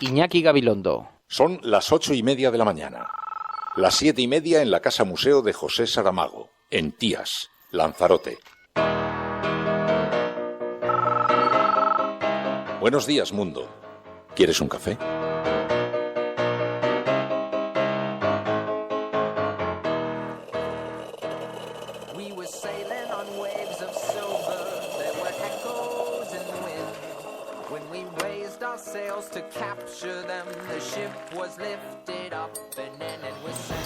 Iñaki Gabilondo. Son las 8:30 de la mañana. Las 7:30 en la Casa Museo de José Saramago, en Tías, Lanzarote. Buenos días, mundo. ¿Quieres un café? To capture them, the ship was lifted up and then it was sank.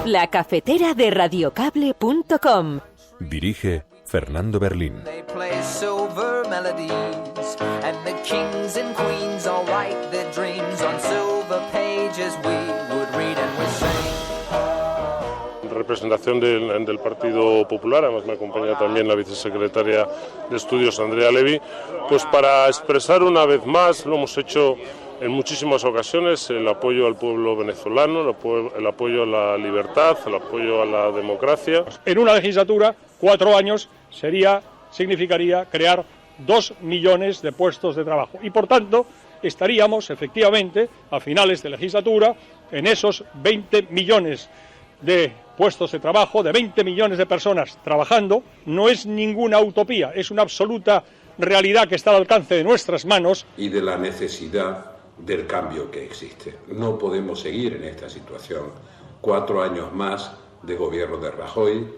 La cafetera de radiocable.com. Dirige Fernando Berlín. They play silver melodies and the kings and queens all write their dreams on silver pages we would read and we sing. Representación del Partido Popular, además me acompaña también la vicesecretaria de Estudios, Andrea Levy, pues para expresar una vez más, lo hemos hecho en muchísimas ocasiones, el apoyo al pueblo venezolano, el apoyo a la libertad, el apoyo a la democracia. En una legislatura, 4 años, significaría crear 2 millones de puestos de trabajo y por tanto estaríamos efectivamente a finales de legislatura en esos 20 millones de puestos de trabajo, de 20 millones de personas trabajando. No es ninguna utopía, es una absoluta realidad que está al alcance de nuestras manos. Y de la necesidad del cambio que existe. No podemos seguir en esta situación. 4 años más de gobierno de Rajoy,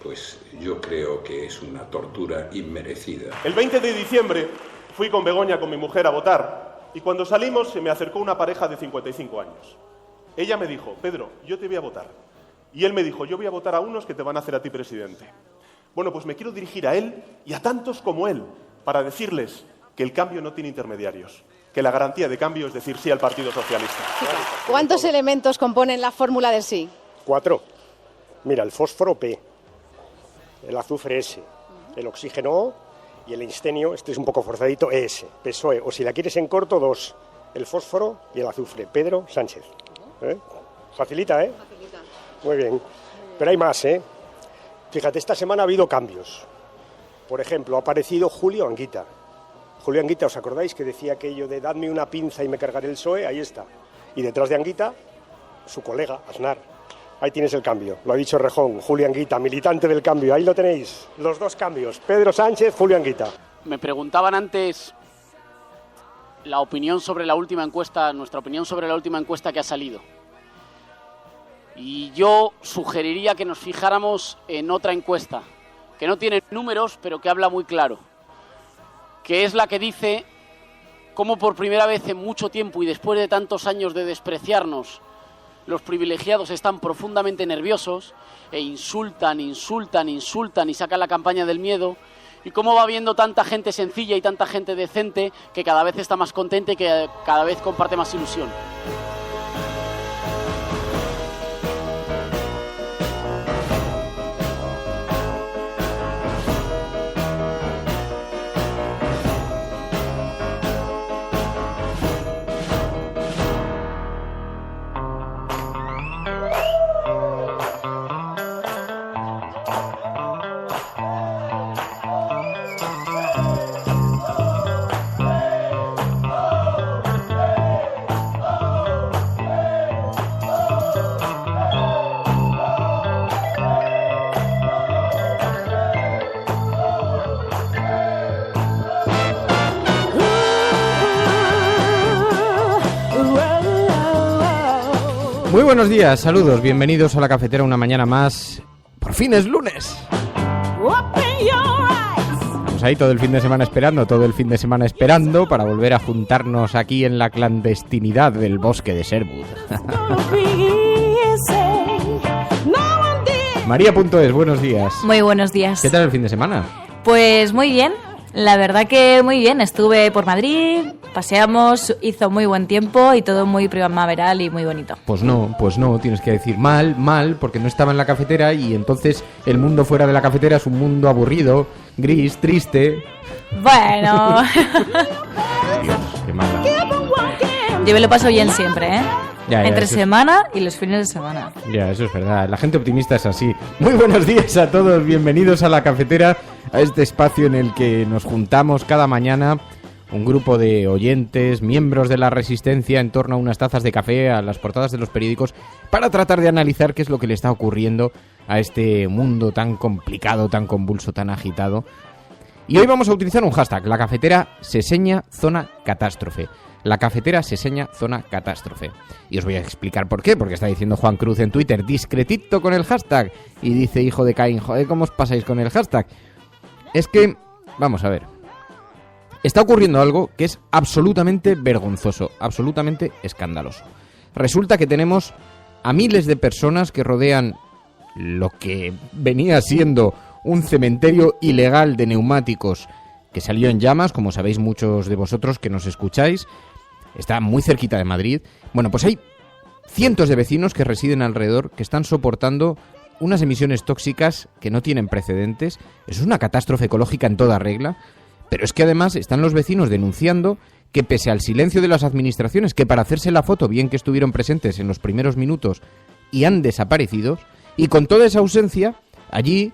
pues yo creo que es una tortura inmerecida. El 20 de diciembre fui con Begoña, con mi mujer, a votar y cuando salimos se me acercó una pareja de 55 años. Ella me dijo: Pedro, yo te voy a votar. Y él me dijo: yo voy a votar a unos que te van a hacer a ti presidente. Bueno, pues me quiero dirigir a él y a tantos como él para decirles que el cambio no tiene intermediarios, que la garantía de cambio es decir sí al Partido Socialista. ¿Cuántos elementos componen la fórmula del sí? 4. Mira, el fósforo P, el azufre S, el oxígeno O y el instenio, este es un poco forzadito, ES, PSOE. O si la quieres en corto, 2, el fósforo y el azufre. Pedro Sánchez. Facilita, ¿eh? Facilita. Muy bien. Pero hay más, ¿eh? Fíjate, esta semana ha habido cambios. Por ejemplo, ha aparecido Julio Anguita. Julio Anguita, ¿os acordáis que decía aquello de dadme una pinza y me cargaré el PSOE? Ahí está. Y detrás de Anguita, su colega, Aznar. Ahí tienes el cambio. Lo ha dicho Rejón, Julio Anguita, militante del cambio. Ahí lo tenéis, los 2 cambios. Pedro Sánchez, Julio Anguita. Me preguntaban antes la opinión sobre la última encuesta, nuestra opinión sobre la última encuesta que ha salido. Y yo sugeriría que nos fijáramos en otra encuesta, que no tiene números, pero que habla muy claro, que es la que dice cómo por primera vez en mucho tiempo y después de tantos años de despreciarnos, los privilegiados están profundamente nerviosos e insultan y sacan la campaña del miedo, y cómo va viendo tanta gente sencilla y tanta gente decente que cada vez está más contenta y que cada vez comparte más ilusión. Muy buenos días, saludos, bienvenidos a la cafetera una mañana más. Por fin es lunes. Estamos ahí todo el fin de semana esperando para volver a juntarnos aquí en la clandestinidad del bosque de Sherwood. María.es, buenos días. Muy buenos días. ¿Qué tal el fin de semana? Pues muy bien. La verdad que muy bien, estuve por Madrid, paseamos, hizo muy buen tiempo y todo muy primaveral y muy bonito. Pues no, tienes que decir mal, porque no estaba en la cafetera y entonces el mundo fuera de la cafetera es un mundo aburrido, gris, triste. Bueno. Dios, qué mala. Yo me lo paso bien siempre, ¿eh? Entre semana y los fines de semana. Ya, eso es verdad. La gente optimista es así. Muy buenos días a todos. Bienvenidos a La Cafetera, a este espacio en el que nos juntamos cada mañana un grupo de oyentes, miembros de la Resistencia, en torno a unas tazas de café, a las portadas de los periódicos, para tratar de analizar qué es lo que le está ocurriendo a este mundo tan complicado, tan convulso, tan agitado. Y hoy vamos a utilizar un hashtag, La Cafetera se seña zona catástrofe. La Cafetera se seña zona catástrofe. Y os voy a explicar por qué, porque está diciendo Juan Cruz en Twitter, discretito con el hashtag, y dice, hijo de Caín, joder, ¿cómo os pasáis con el hashtag? Es que, vamos a ver, está ocurriendo algo que es absolutamente vergonzoso, absolutamente escandaloso. Resulta que tenemos a miles de personas que rodean lo que venía siendo un cementerio ilegal de neumáticos que salió en llamas, como sabéis muchos de vosotros que nos escucháis. Está muy cerquita de Madrid. Bueno, pues hay cientos de vecinos que residen alrededor que están soportando unas emisiones tóxicas que no tienen precedentes. Es una catástrofe ecológica en toda regla. Pero es que además están los vecinos denunciando que pese al silencio de las administraciones, que para hacerse la foto bien que estuvieron presentes en los primeros minutos y han desaparecido, y con toda esa ausencia, allí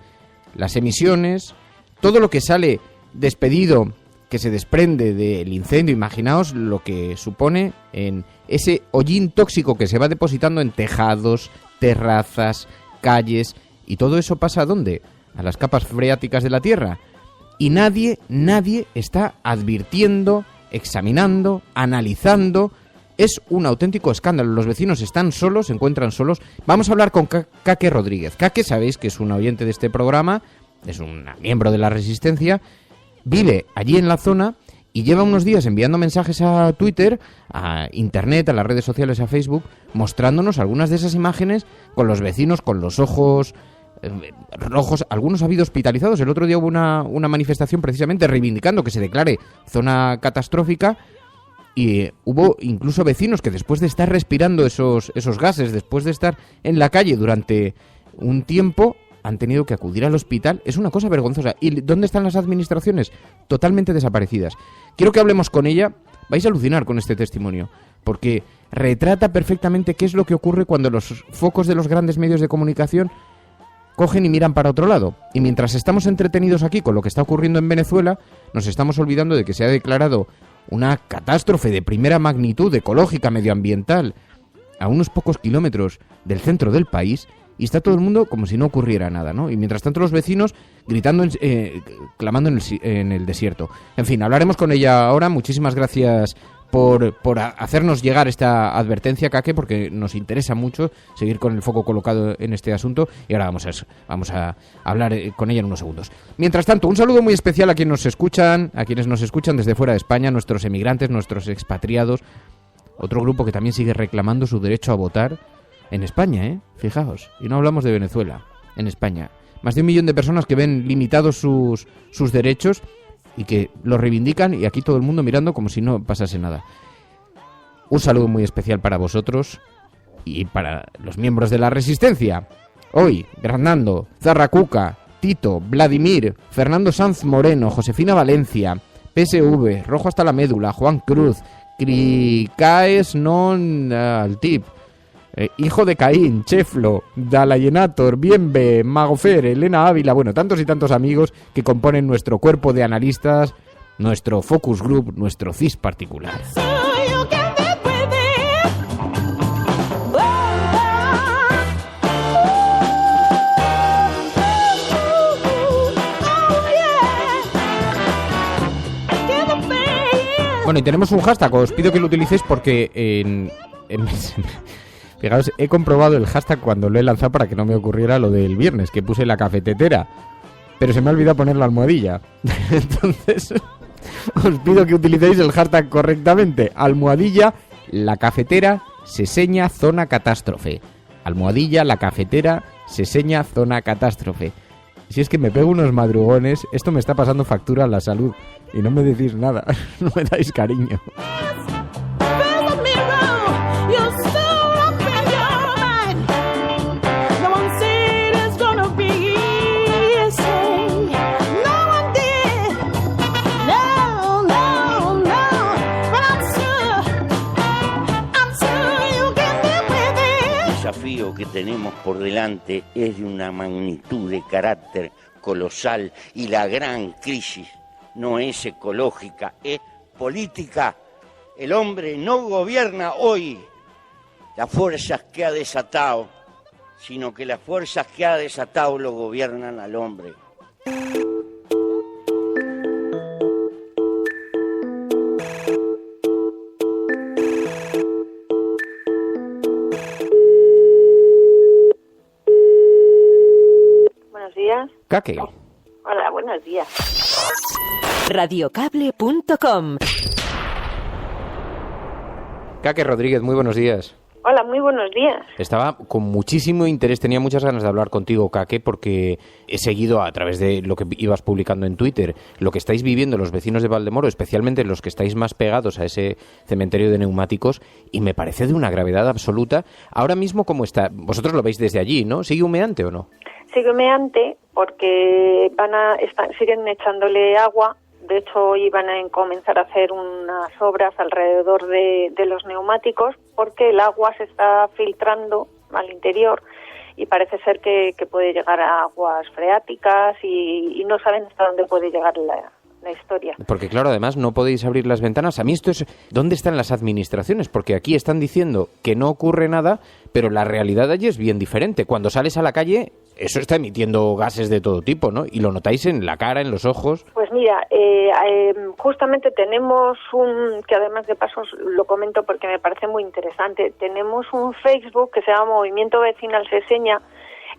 las emisiones, todo lo que sale despedido, que se desprende del incendio, imaginaos lo que supone en ese hollín tóxico que se va depositando en tejados, terrazas, calles, y todo eso pasa ¿a dónde? A las capas freáticas de la Tierra. Y nadie está advirtiendo, examinando, analizando. Es un auténtico escándalo. Los vecinos están solos, se encuentran solos. Vamos a hablar con Kake Rodríguez. Kake, sabéis que es un oyente de este programa, es un miembro de la Resistencia, vive allí en la zona y lleva unos días enviando mensajes a Twitter, a Internet, a las redes sociales, a Facebook, mostrándonos algunas de esas imágenes con los vecinos con los ojos rojos. Algunos ha habido hospitalizados. El otro día hubo una manifestación precisamente reivindicando que se declare zona catastrófica y hubo incluso vecinos que después de estar respirando esos gases, después de estar en la calle durante un tiempo, han tenido que acudir al hospital. Es una cosa vergonzosa. ¿Y dónde están las administraciones? Totalmente desaparecidas. Quiero que hablemos con ella. Vais a alucinar con este testimonio, porque retrata perfectamente qué es lo que ocurre cuando los focos de los grandes medios de comunicación cogen y miran para otro lado. Y mientras estamos entretenidos aquí con lo que está ocurriendo en Venezuela, nos estamos olvidando de que se ha declarado una catástrofe de primera magnitud ecológica, medioambiental, a unos pocos kilómetros del centro del país, y está todo el mundo como si no ocurriera nada, ¿no? Y mientras tanto los vecinos gritando, clamando en el desierto. En fin, hablaremos con ella ahora. Muchísimas gracias por hacernos llegar esta advertencia, Kake, porque nos interesa mucho seguir con el foco colocado en este asunto, y ahora vamos a hablar con ella en unos segundos. Mientras tanto, un saludo muy especial a quienes nos escuchan desde fuera de España, nuestros emigrantes, nuestros expatriados, otro grupo que también sigue reclamando su derecho a votar en España, fijaos, y no hablamos de Venezuela, en España. Más de 1 millón de personas que ven limitados sus derechos y que lo reivindican, y aquí todo el mundo mirando como si no pasase nada. Un saludo muy especial para vosotros y para los miembros de la Resistencia. Hoy, Hernando, Zarracuca, Tito, Vladimir, Fernando Sanz Moreno, Josefina Valencia, PSV, Rojo hasta la médula, Juan Cruz, Cricaes non Altip, Hijo de Caín, Cheflo, Dalayenator, Bienve, Magofer, Elena Ávila, bueno, tantos y tantos amigos que componen nuestro cuerpo de analistas, nuestro focus group, nuestro CIS particular. Bueno, y tenemos un hashtag, os pido que lo utilicéis porque fijaos, he comprobado el hashtag cuando lo he lanzado para que no me ocurriera lo del viernes, que puse la cafetetera, pero se me ha olvidado poner la almohadilla. Entonces, os pido que utilicéis el hashtag correctamente. Almohadilla, la cafetera, se seña zona catástrofe. Almohadilla, la cafetera, se seña zona catástrofe. Si es que me pego unos madrugones, esto me está pasando factura a la salud y no me decís nada, no me dais cariño. desafío que tenemos por delante es de una magnitud de carácter colosal y la gran crisis no es ecológica, es política. El hombre no gobierna hoy las fuerzas que ha desatado, sino que las fuerzas que ha desatado lo gobiernan al hombre. Buenos días. Caque. Hola, buenos días. Radiocable.com. Caque Rodríguez, muy buenos días. Hola, muy buenos días. Estaba con muchísimo interés, tenía muchas ganas de hablar contigo, Caque, porque he seguido a través de lo que ibas publicando en Twitter, lo que estáis viviendo los vecinos de Valdemoro, especialmente los que estáis más pegados a ese cementerio de neumáticos, y me parece de una gravedad absoluta. Ahora mismo, ¿cómo está? Vosotros lo veis desde allí, ¿no? ¿Sigue humeante o no? Sigue humeante porque siguen echándole agua. De hecho, hoy van a comenzar a hacer unas obras alrededor de los neumáticos porque el agua se está filtrando al interior y parece ser que puede llegar a aguas freáticas y no saben hasta dónde puede llegar la historia. Porque claro, además no podéis abrir las ventanas. A mí esto es... ¿Dónde están las administraciones? Porque aquí están diciendo que no ocurre nada, pero la realidad allí es bien diferente. Cuando sales a la calle, eso está emitiendo gases de todo tipo, ¿no? Y lo notáis en la cara, en los ojos. Pues mira, justamente tenemos que además de paso lo comento porque me parece muy interesante, tenemos un Facebook que se llama Movimiento Vecinal Seseña,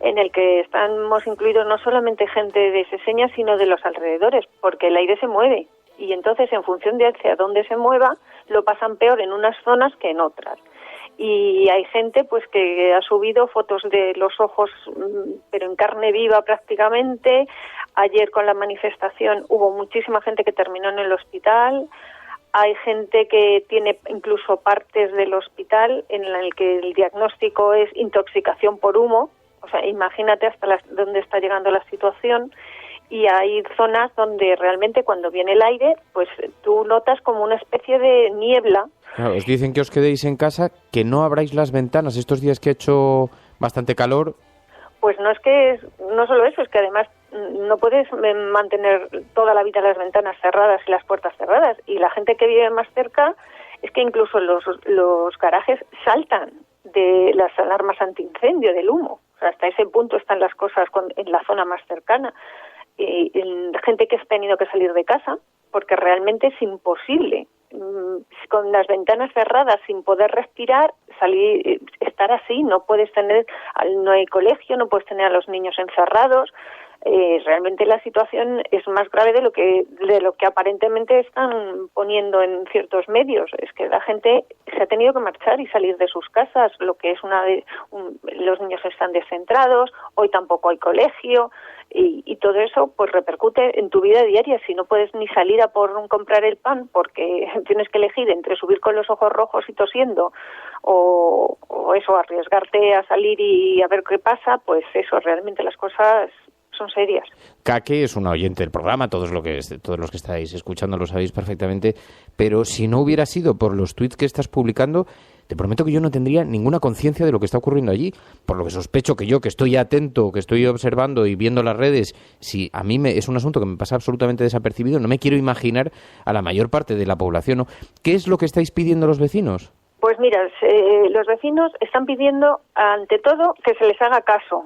en el que estamos incluidos no solamente gente de Seseña, sino de los alrededores, porque el aire se mueve, y entonces en función de hacia dónde se mueva, lo pasan peor en unas zonas que en otras. Y hay gente pues que ha subido fotos de los ojos, pero en carne viva prácticamente. Ayer con la manifestación hubo muchísima gente que terminó en el hospital. Hay gente que tiene incluso partes del hospital en el que el diagnóstico es intoxicación por humo. O sea, imagínate hasta dónde está llegando la situación. Y hay zonas donde realmente cuando viene el aire, pues tú notas como una especie de niebla. Claro, os dicen que os quedéis en casa, que no abráis las ventanas estos días que ha hecho bastante calor. Pues no solo eso, es que además no puedes mantener toda la vida las ventanas cerradas y las puertas cerradas. Y la gente que vive más cerca, es que incluso los garajes saltan de las alarmas antiincendio, del humo. O sea, hasta ese punto están las cosas en la zona más cercana. Y gente que ha tenido que salir de casa porque realmente es imposible con las ventanas cerradas sin poder respirar estar así. No hay colegio, no puedes tener a los niños encerrados. Realmente la situación es más grave de lo que aparentemente están poniendo en ciertos medios. Es que la gente se ha tenido que marchar y salir de sus casas, lo que es los niños están descentrados, hoy tampoco hay colegio y todo eso pues repercute en tu vida diaria. Si no puedes ni salir a comprar el pan porque tienes que elegir entre subir con los ojos rojos y tosiendo o eso, arriesgarte a salir y a ver qué pasa, pues eso, realmente las cosas son serias. Caque es una oyente del programa, todos los que estáis escuchando lo sabéis perfectamente, pero si no hubiera sido por los tuits que estás publicando, te prometo que yo no tendría ninguna conciencia de lo que está ocurriendo allí, por lo que sospecho que estoy atento, que estoy observando y viendo las redes, si a mí es un asunto que me pasa absolutamente desapercibido, no me quiero imaginar a la mayor parte de la población, ¿no? ¿Qué es lo que estáis pidiendo los vecinos? Pues mira, los vecinos están pidiendo, ante todo, que se les haga caso.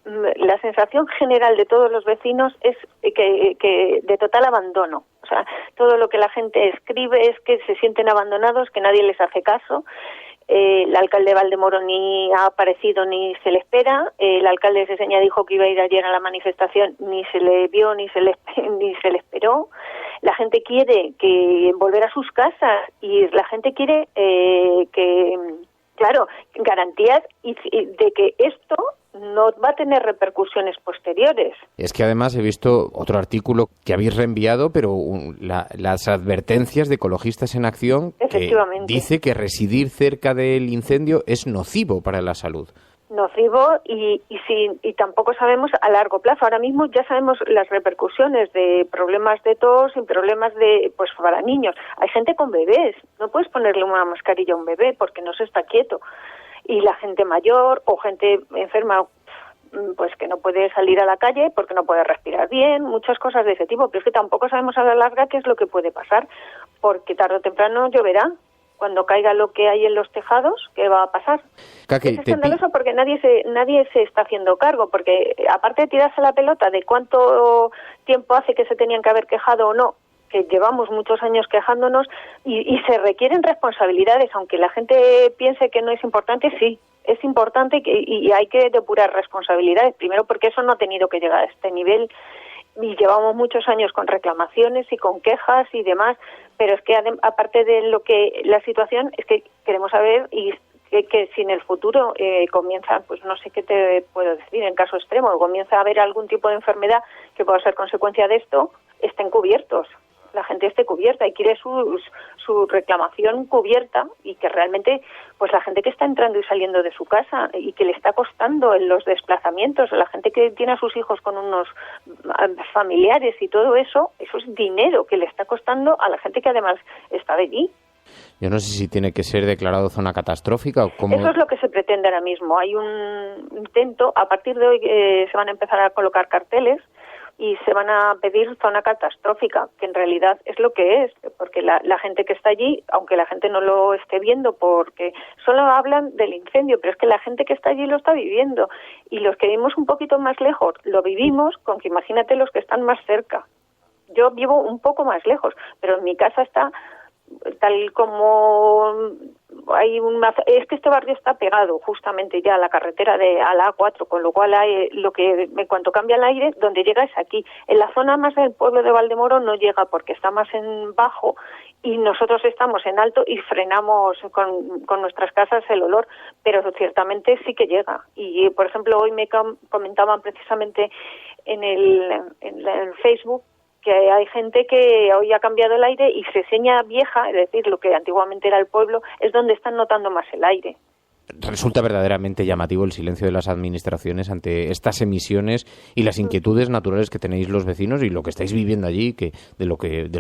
La sensación general de todos los vecinos es que de total abandono. O sea, todo lo que la gente escribe es que se sienten abandonados, que nadie les hace caso. El alcalde de Valdemoro ni ha aparecido ni se le espera. El alcalde de Seseña dijo que iba a ir ayer a la manifestación, ni se le vio ni se le esperó. La gente quiere volver a sus casas y la gente quiere garantías de que esto no va a tener repercusiones posteriores. Es que además he visto otro artículo que habéis reenviado, pero las advertencias de Ecologistas en Acción, que dice que residir cerca del incendio es nocivo para la salud. Nocivo y tampoco sabemos a largo plazo. Ahora mismo ya sabemos las repercusiones de problemas de tos y problemas para niños. Hay gente con bebés, no puedes ponerle una mascarilla a un bebé porque no se está quieto. y la gente mayor o gente enferma, pues que no puede salir a la calle porque no puede respirar bien, muchas cosas de ese tipo, pero es que tampoco sabemos a la larga qué es lo que puede pasar, porque tarde o temprano lloverá. Cuando caiga lo que hay en los tejados, ¿qué va a pasar? Es escandaloso porque nadie se está haciendo cargo, porque aparte de tirarse la pelota de cuánto tiempo hace que se tenían que haber quejado o no, que llevamos muchos años quejándonos, y se requieren responsabilidades, aunque la gente piense que no es importante, sí, es importante y hay que depurar responsabilidades, primero porque eso no ha tenido que llegar a este nivel, y llevamos muchos años con reclamaciones y con quejas y demás, pero es que aparte de lo que la situación es que queremos saber y que si en el futuro comienza, pues no sé qué te puedo decir, en caso extremo, comienza a haber algún tipo de enfermedad que pueda ser consecuencia de esto, estén cubiertos, la gente esté cubierta y quiere su reclamación cubierta, y que realmente pues la gente que está entrando y saliendo de su casa y que le está costando en los desplazamientos, la gente que tiene a sus hijos con unos familiares y todo eso es dinero que le está costando a la gente que además está de allí. Yo no sé si tiene que ser declarado zona catastrófica o cómo. Eso es lo que se pretende ahora mismo. Hay un intento, a partir de hoy se van a empezar a colocar carteles y se van a pedir zona catastrófica, que en realidad es lo que es, porque la gente que está allí, aunque la gente no lo esté viendo, porque solo hablan del incendio, pero es que la gente que está allí lo está viviendo, y los que vivimos un poquito más lejos lo vivimos, con que imagínate los que están más cerca. Yo vivo un poco más lejos, pero en mi casa está tal como hay es que este barrio está pegado justamente ya a la carretera a la A4, con lo cual hay lo que en cuanto cambia el aire, donde llega es aquí. En la zona más del pueblo de Valdemoro no llega porque está más en bajo y nosotros estamos en alto y frenamos con nuestras casas el olor, pero ciertamente sí que llega. Y por ejemplo hoy me comentaban precisamente en el Facebook que hay gente que hoy ha cambiado el aire y Seseña Vieja, es decir, lo que antiguamente era el pueblo, es donde están notando más el aire. Resulta verdaderamente llamativo el silencio de las administraciones ante estas emisiones y las inquietudes naturales que tenéis los vecinos y lo que estáis viviendo allí, que de lo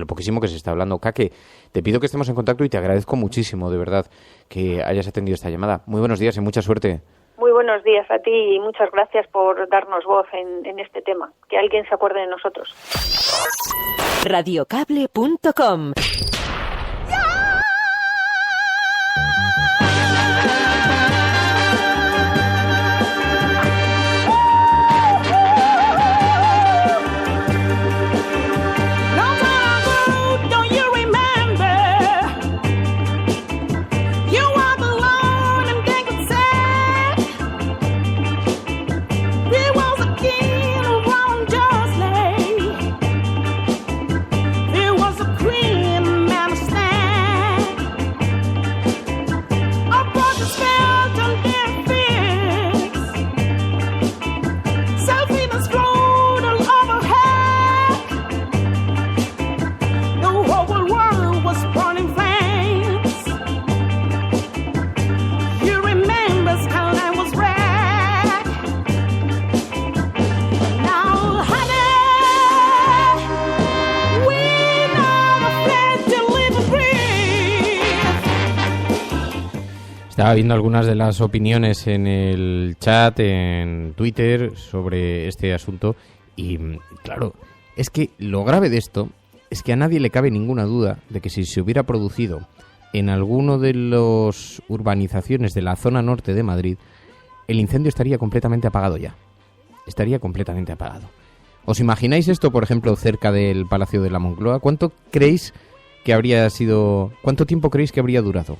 poquísimo que se está hablando. Kake, te pido que estemos en contacto y te agradezco muchísimo, de verdad, que hayas atendido esta llamada. Muy buenos días y mucha suerte. Muy buenos días a ti y muchas gracias por darnos voz en este tema. Que alguien se acuerde de nosotros. Radiocable.com Estaba viendo algunas de las opiniones en el chat, en Twitter, sobre este asunto y, claro, es que lo grave de esto es que a nadie le cabe ninguna duda de que si se hubiera producido en alguno de las urbanizaciones de la zona norte de Madrid, el incendio estaría completamente apagado ya. Estaría completamente apagado. ¿Os imagináis esto, por ejemplo, cerca del Palacio de la Moncloa? ¿Cuánto tiempo creéis que habría durado?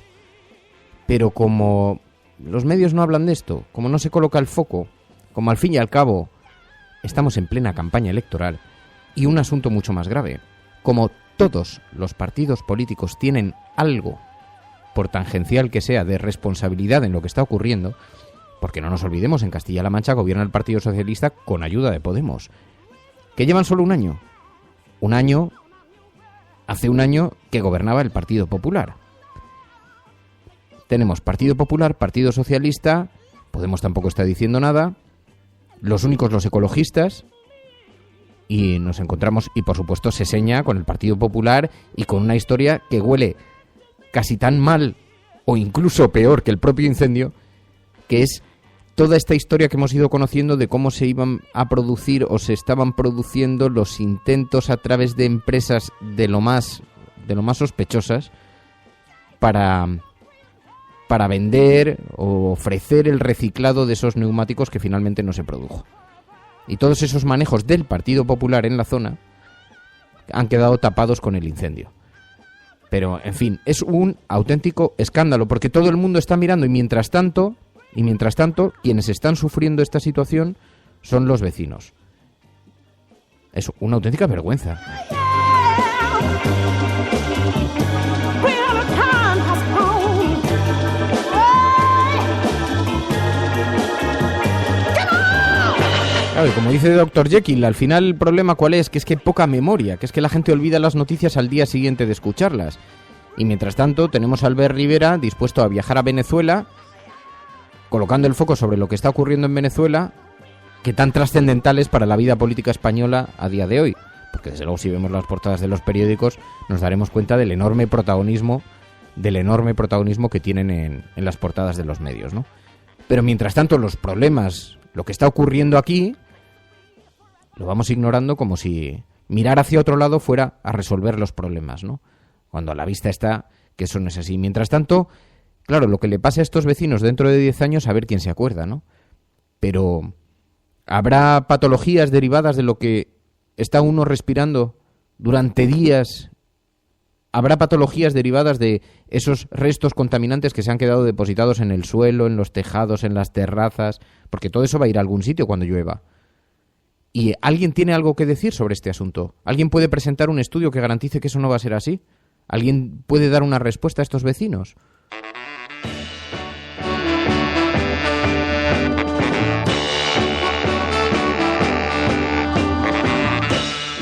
Pero como los medios no hablan de esto, como no se coloca el foco, como al fin y al cabo estamos en plena campaña electoral, y un asunto mucho más grave, como todos los partidos políticos tienen algo, por tangencial que sea, de responsabilidad en lo que está ocurriendo, porque no nos olvidemos, en Castilla-La Mancha gobierna el Partido Socialista con ayuda de Podemos, que llevan solo un año. Hace un año que gobernaba el Partido Popular. Tenemos Partido Popular, Partido Socialista, Podemos tampoco está diciendo nada, los únicos los ecologistas, y nos encontramos, y por supuesto Seseña con el Partido Popular y con una historia que huele casi tan mal o incluso peor que el propio incendio, que es toda esta historia que hemos ido conociendo de cómo se iban a producir o se estaban produciendo los intentos a través de empresas de lo más sospechosas para vender o ofrecer el reciclado de esos neumáticos que finalmente no se produjo. Y todos esos manejos del Partido Popular en la zona han quedado tapados con el incendio. Pero, en fin, es un auténtico escándalo, porque todo el mundo está mirando y mientras tanto, quienes están sufriendo esta situación son los vecinos. Es una auténtica vergüenza. Claro, y como dice Dr. Jekyll, al final el problema ¿cuál es? Que es que hay poca memoria, que es que la gente olvida las noticias al día siguiente de escucharlas. Y mientras tanto tenemos a Albert Rivera dispuesto a viajar a Venezuela, colocando el foco sobre lo que está ocurriendo en Venezuela, que tan trascendental es para la vida política española a día de hoy. Porque desde luego si vemos las portadas de los periódicos nos daremos cuenta del enorme protagonismo que tienen en las portadas de los medios, ¿no? Pero mientras tanto los problemas, lo que está ocurriendo aquí, lo vamos ignorando como si mirar hacia otro lado fuera a resolver los problemas, ¿no? Cuando a la vista está que eso no es así. Mientras tanto, claro, lo que le pase a estos vecinos dentro de 10 años, a ver quién se acuerda, ¿no? Pero ¿habrá patologías derivadas de lo que está uno respirando durante días? ¿Habrá patologías derivadas de esos restos contaminantes que se han quedado depositados en el suelo, en los tejados, en las terrazas? Porque todo eso va a ir a algún sitio cuando llueva. ¿Y alguien tiene algo que decir sobre este asunto? ¿Alguien puede presentar un estudio que garantice que eso no va a ser así? ¿Alguien puede dar una respuesta a estos vecinos?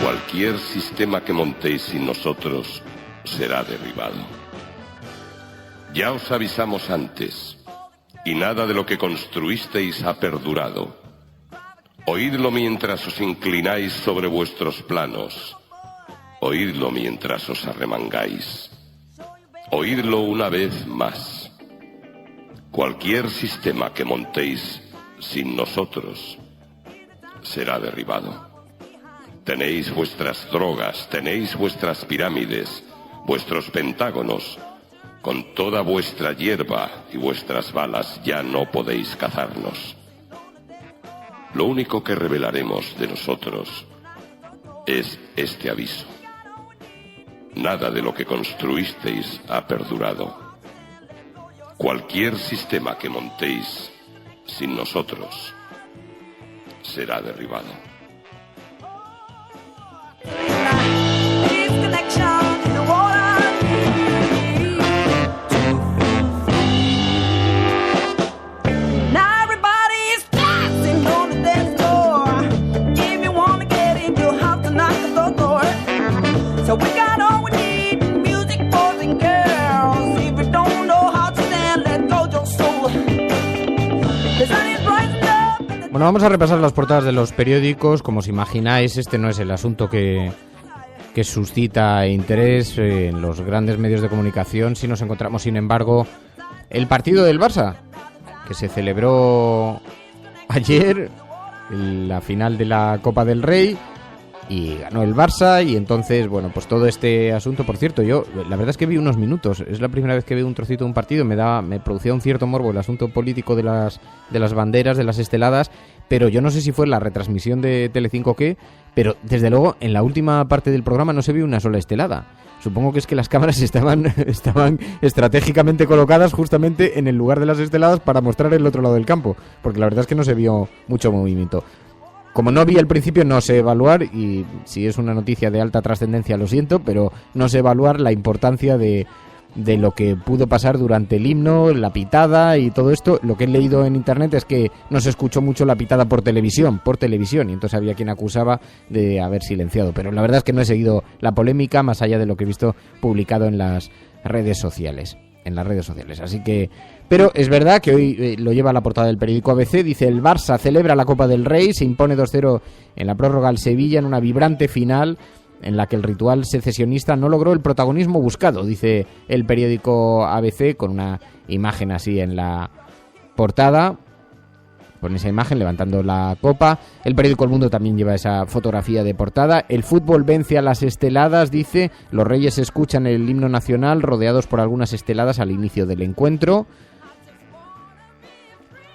Cualquier sistema que montéis sin nosotros será derribado. Ya os avisamos antes, y nada de lo que construisteis ha perdurado. Oídlo mientras os inclináis sobre vuestros planos. Oídlo mientras os arremangáis. Oídlo una vez más. Cualquier sistema que montéis sin nosotros será derribado. Tenéis vuestras drogas, tenéis vuestras pirámides, vuestros pentágonos. Con toda vuestra hierba y vuestras balas ya no podéis cazarnos. Lo único que revelaremos de nosotros es este aviso. Nada de lo que construisteis ha perdurado. Cualquier sistema que montéis sin nosotros será derribado. Bueno, vamos a repasar las portadas de los periódicos. Como os imagináis, este no es el asunto que suscita interés en los grandes medios de comunicación. Si nos encontramos, sin embargo, el partido del Barça, que se celebró ayer, la final de la Copa del Rey, y ganó el Barça. Y entonces, bueno, pues todo este asunto, por cierto, yo la verdad es que vi unos minutos, es la primera vez que veo un trocito de un partido, me producía un cierto morbo el asunto político de las banderas, de las esteladas, pero yo no sé si fue la retransmisión de Telecinco o qué, pero desde luego en la última parte del programa no se vio una sola estelada. Supongo que es que las cámaras estaban estratégicamente colocadas justamente en el lugar de las esteladas para mostrar el otro lado del campo, porque la verdad es que no se vio mucho movimiento. Como no vi al principio, no sé evaluar, y si es una noticia de alta trascendencia lo siento, pero no sé evaluar la importancia de lo que pudo pasar durante el himno, la pitada y todo esto. Lo que he leído en internet es que no se escuchó mucho la pitada por televisión, y entonces había quien acusaba de haber silenciado. Pero la verdad es que no he seguido la polémica más allá de lo que he visto publicado en las redes sociales. Así que, pero es verdad que hoy lo lleva a la portada del periódico ABC, dice: el Barça celebra la Copa del Rey, se impone 2-0 en la prórroga al Sevilla en una vibrante final en la que el ritual secesionista no logró el protagonismo buscado, dice el periódico ABC, con una imagen así en la portada con esa imagen levantando la copa. El periódico El Mundo también lleva esa fotografía de portada. El fútbol vence a las esteladas, dice. Los Reyes escuchan el himno nacional rodeados por algunas esteladas al inicio del encuentro,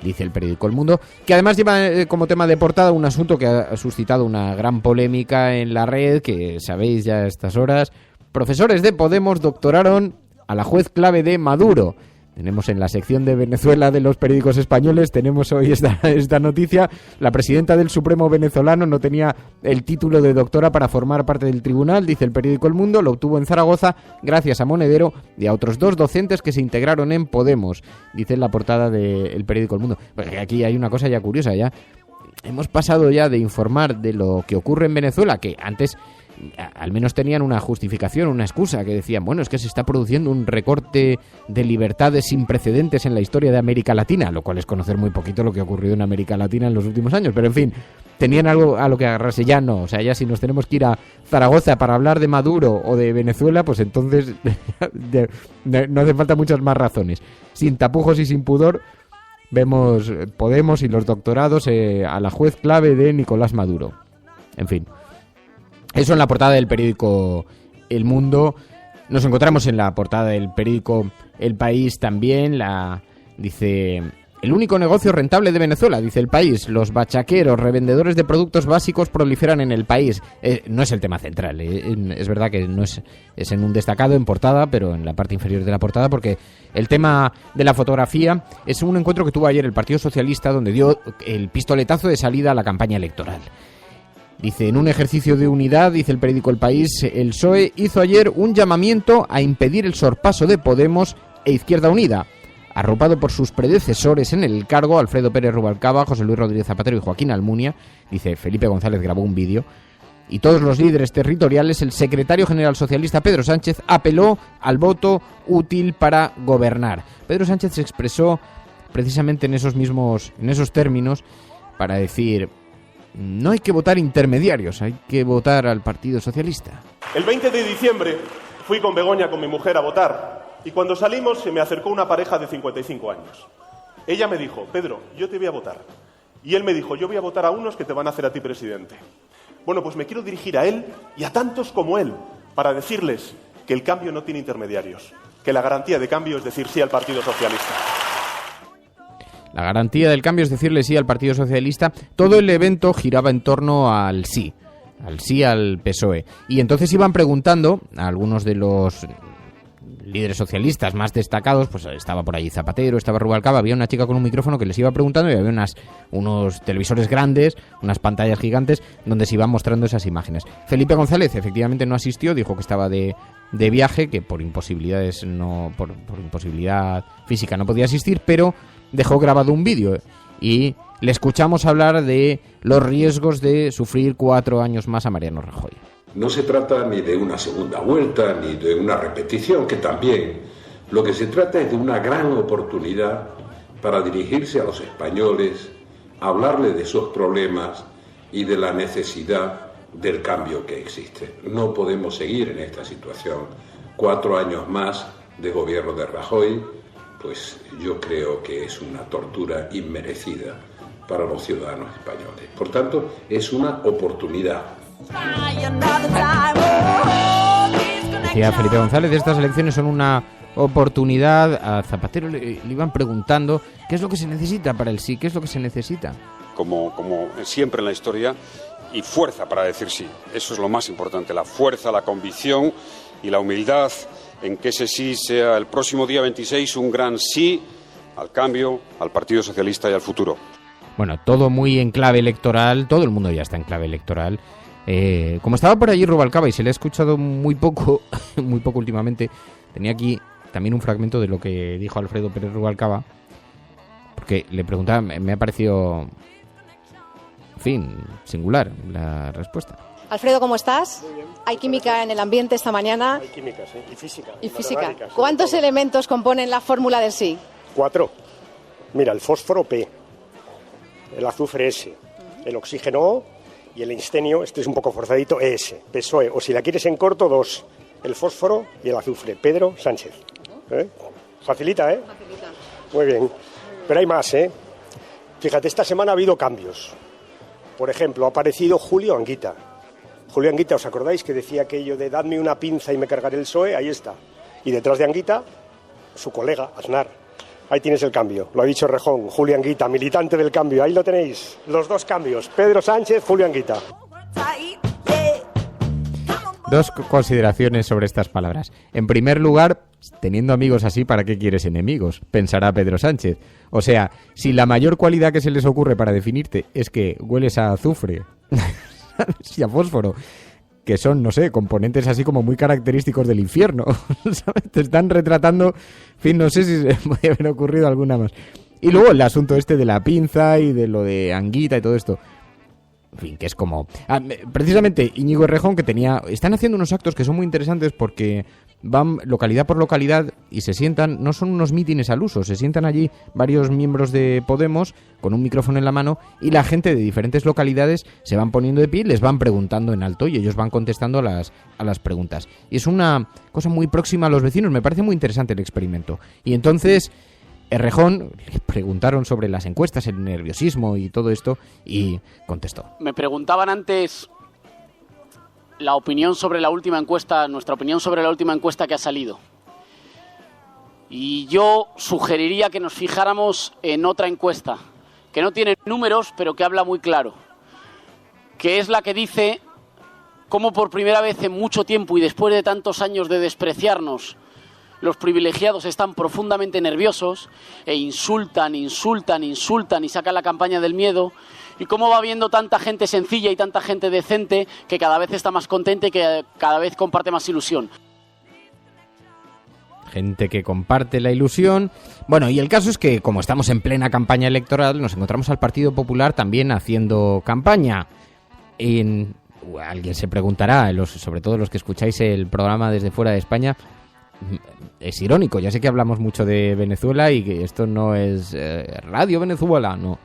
dice el periódico El Mundo, que además lleva como tema de portada un asunto que ha suscitado una gran polémica en la red, que sabéis ya a estas horas. Profesores de Podemos doctoraron a la juez clave de Maduro. Tenemos en la sección de Venezuela de los periódicos españoles, tenemos hoy esta noticia. La presidenta del Supremo venezolano no tenía el título de doctora para formar parte del tribunal, dice el periódico El Mundo. Lo obtuvo en Zaragoza gracias a Monedero y a otros 2 docentes que se integraron en Podemos, dice en la portada del periódico El Mundo. Porque aquí hay una cosa ya curiosa, ya hemos pasado ya de informar de lo que ocurre en Venezuela, que antes al menos tenían una justificación, una excusa, que decían, bueno, es que se está produciendo un recorte de libertades sin precedentes en la historia de América Latina, lo cual es conocer muy poquito lo que ha ocurrido en América Latina en los últimos años, pero en fin, tenían algo a lo que agarrarse. Ya no, o sea, ya si nos tenemos que ir a Zaragoza para hablar de Maduro o de Venezuela, pues entonces no hace falta muchas más razones. Sin tapujos y sin pudor, vemos Podemos y los doctorados a la juez clave de Nicolás Maduro. En fin. Eso en la portada del periódico El Mundo. Nos encontramos en la portada del periódico El País también. Dice: el único negocio rentable de Venezuela, dice El País. Los bachaqueros, revendedores de productos básicos proliferan en el país. No es el tema central. Es verdad que no es en un destacado en portada, pero en la parte inferior de la portada, porque el tema de la fotografía es un encuentro que tuvo ayer el Partido Socialista, donde dio el pistoletazo de salida a la campaña electoral. Dice, en un ejercicio de unidad, dice el periódico El País, el PSOE hizo ayer un llamamiento a impedir el sorpaso de Podemos e Izquierda Unida. Arropado por sus predecesores en el cargo, Alfredo Pérez Rubalcaba, José Luis Rodríguez Zapatero y Joaquín Almunia, dice, Felipe González grabó un vídeo, y todos los líderes territoriales, el secretario general socialista Pedro Sánchez apeló al voto útil para gobernar. Pedro Sánchez se expresó precisamente en esos términos para decir: no hay que votar intermediarios, hay que votar al Partido Socialista. El 20 de diciembre fui con Begoña, con mi mujer, a votar, y cuando salimos se me acercó una pareja de 55 años. Ella me dijo, Pedro, yo te voy a votar. Y él me dijo, yo voy a votar a unos que te van a hacer a ti presidente. Bueno, pues me quiero dirigir a él y a tantos como él para decirles que el cambio no tiene intermediarios, que la garantía de cambio es decir sí al Partido Socialista. La garantía del cambio es decirle sí al Partido Socialista. Todo el evento giraba en torno al sí al PSOE. Y entonces iban preguntando a algunos de los líderes socialistas más destacados, pues estaba por allí Zapatero, estaba Rubalcaba, había una chica con un micrófono que les iba preguntando y había unos televisores grandes, unas pantallas gigantes donde se iban mostrando esas imágenes. Felipe González efectivamente no asistió, dijo que estaba de viaje, que por imposibilidad física no podía asistir, pero dejó grabado un vídeo y le escuchamos hablar de los riesgos de sufrir 4 años más a Mariano Rajoy. No se trata ni de una segunda vuelta, ni de una repetición, que también. Lo que se trata es de una gran oportunidad para dirigirse a los españoles, hablarles de sus problemas y de la necesidad del cambio que existe. No podemos seguir en esta situación. 4 años más de gobierno de Rajoy, pues yo creo que es una tortura inmerecida para los ciudadanos españoles. Por tanto, es una oportunidad. Decía Felipe González, estas elecciones son una oportunidad. A Zapatero le iban preguntando qué es lo que se necesita para el sí, qué es lo que se necesita. Como siempre en la historia, y fuerza para decir sí. Eso es lo más importante, la fuerza, la convicción y la humildad en que ese sí sea el próximo día 26 un gran sí al cambio, al Partido Socialista y al futuro. Bueno, todo muy en clave electoral, todo el mundo ya está en clave electoral. Como estaba por allí Rubalcaba y se le ha escuchado muy poco últimamente, tenía aquí también un fragmento de lo que dijo Alfredo Pérez Rubalcaba, porque le preguntaba, me ha parecido, en fin, singular la respuesta. Alfredo, ¿cómo estás? Muy bien. ¿Hay química en el ambiente esta mañana? Hay química, sí, y física. Y física. Matemáticas, ¿Cuántos elementos componen la fórmula del sí? 4. Mira, el fósforo P, el azufre S, el oxígeno O y el instenio, este es un poco forzadito, ES, PSOE. O si la quieres en corto, 2. El fósforo y el azufre. Pedro Sánchez. Facilita, ¿eh? Facilita. Muy bien. Pero hay más, ¿eh? Fíjate, esta semana ha habido cambios. Por ejemplo, ha aparecido Julio Anguita. Julio Anguita, ¿os acordáis que decía aquello de dadme una pinza y me cargaré el PSOE? Ahí está. Y detrás de Anguita, su colega, Aznar. Ahí tienes el cambio. Lo ha dicho Rejón, Julio Anguita, militante del cambio. Ahí lo tenéis, los dos cambios. Pedro Sánchez, Julio Anguita. Dos consideraciones sobre estas palabras. En primer lugar, teniendo amigos así, ¿para qué quieres enemigos? Pensará Pedro Sánchez. O sea, si la mayor cualidad que se les ocurre para definirte es que hueles a azufre y a fósforo, que son, no sé, componentes así como muy característicos del infierno, ¿sabes? Te están retratando, en fin, no sé si se puede haber ocurrido alguna más. Y luego el asunto este de la pinza y de lo de Anguita y todo esto. En fin, que es como... precisamente Íñigo Errejón, que están haciendo unos actos que son muy interesantes porque van localidad por localidad y se sientan, no son unos mítines al uso, se sientan allí varios miembros de Podemos con un micrófono en la mano y la gente de diferentes localidades se van poniendo de pie y les van preguntando en alto y ellos van contestando a las preguntas. Y es una cosa muy próxima a los vecinos, me parece muy interesante el experimento. Y entonces... Errejón le preguntaron sobre las encuestas, el nerviosismo y todo esto, y contestó. Me preguntaban antes la opinión sobre la última encuesta, nuestra opinión sobre la última encuesta que ha salido. Y yo sugeriría que nos fijáramos en otra encuesta, que no tiene números, pero que habla muy claro, que es la que dice cómo por primera vez en mucho tiempo y después de tantos años de despreciarnos, los privilegiados están profundamente nerviosos e insultan y sacan la campaña del miedo. Y cómo va habiendo tanta gente sencilla y tanta gente decente que cada vez está más contenta y que cada vez comparte más ilusión. Gente que comparte la ilusión. Bueno, y el caso es que como estamos en plena campaña electoral, nos encontramos al Partido Popular también haciendo campaña. Alguien se preguntará, sobre todo los que escucháis el programa desde fuera de España... Es irónico, ya sé que hablamos mucho de Venezuela y que esto no es Radio Venezuela, no.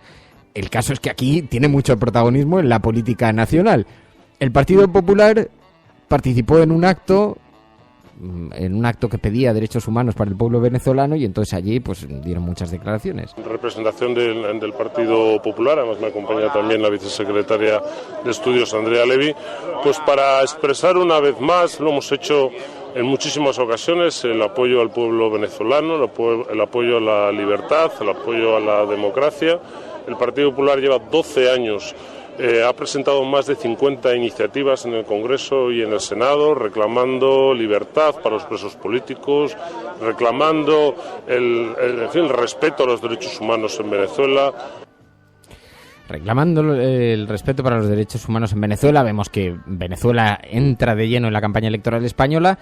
El caso es que aquí tiene mucho protagonismo en la política nacional. El Partido Popular participó en un acto que pedía derechos humanos para el pueblo venezolano y entonces allí pues dieron muchas declaraciones. En representación del Partido Popular, además me acompaña también la vicesecretaria de Estudios, Andrea Levy, pues para expresar una vez más, lo hemos hecho en muchísimas ocasiones, el apoyo al pueblo venezolano, el apoyo a la libertad, el apoyo a la democracia. El Partido Popular lleva 12 años, ha presentado más de 50 iniciativas en el Congreso y en el Senado, reclamando libertad para los presos políticos, reclamando el respeto a los derechos humanos en Venezuela. Reclamando el respeto para los derechos humanos en Venezuela, vemos que Venezuela entra de lleno en la campaña electoral española.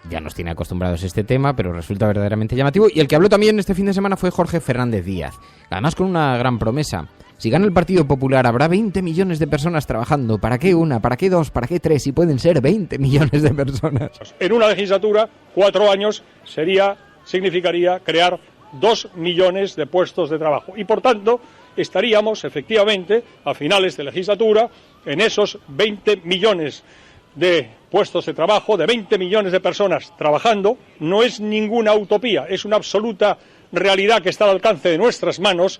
Ya nos tiene acostumbrados a este tema, pero resulta verdaderamente llamativo. Y el que habló también este fin de semana fue Jorge Fernández Díaz, además con una gran promesa. Si gana el Partido Popular habrá 20 millones de personas trabajando. ¿Para qué una? ¿Para qué dos? ¿Para qué tres? Si pueden ser 20 millones de personas. En una legislatura, 4 años, significaría crear 2 millones de puestos de trabajo. Y por tanto, estaríamos efectivamente a finales de legislatura en esos 20 millones de puestos de trabajo, de 20 millones de personas trabajando. No es ninguna utopía, es una absoluta realidad que está al alcance de nuestras manos.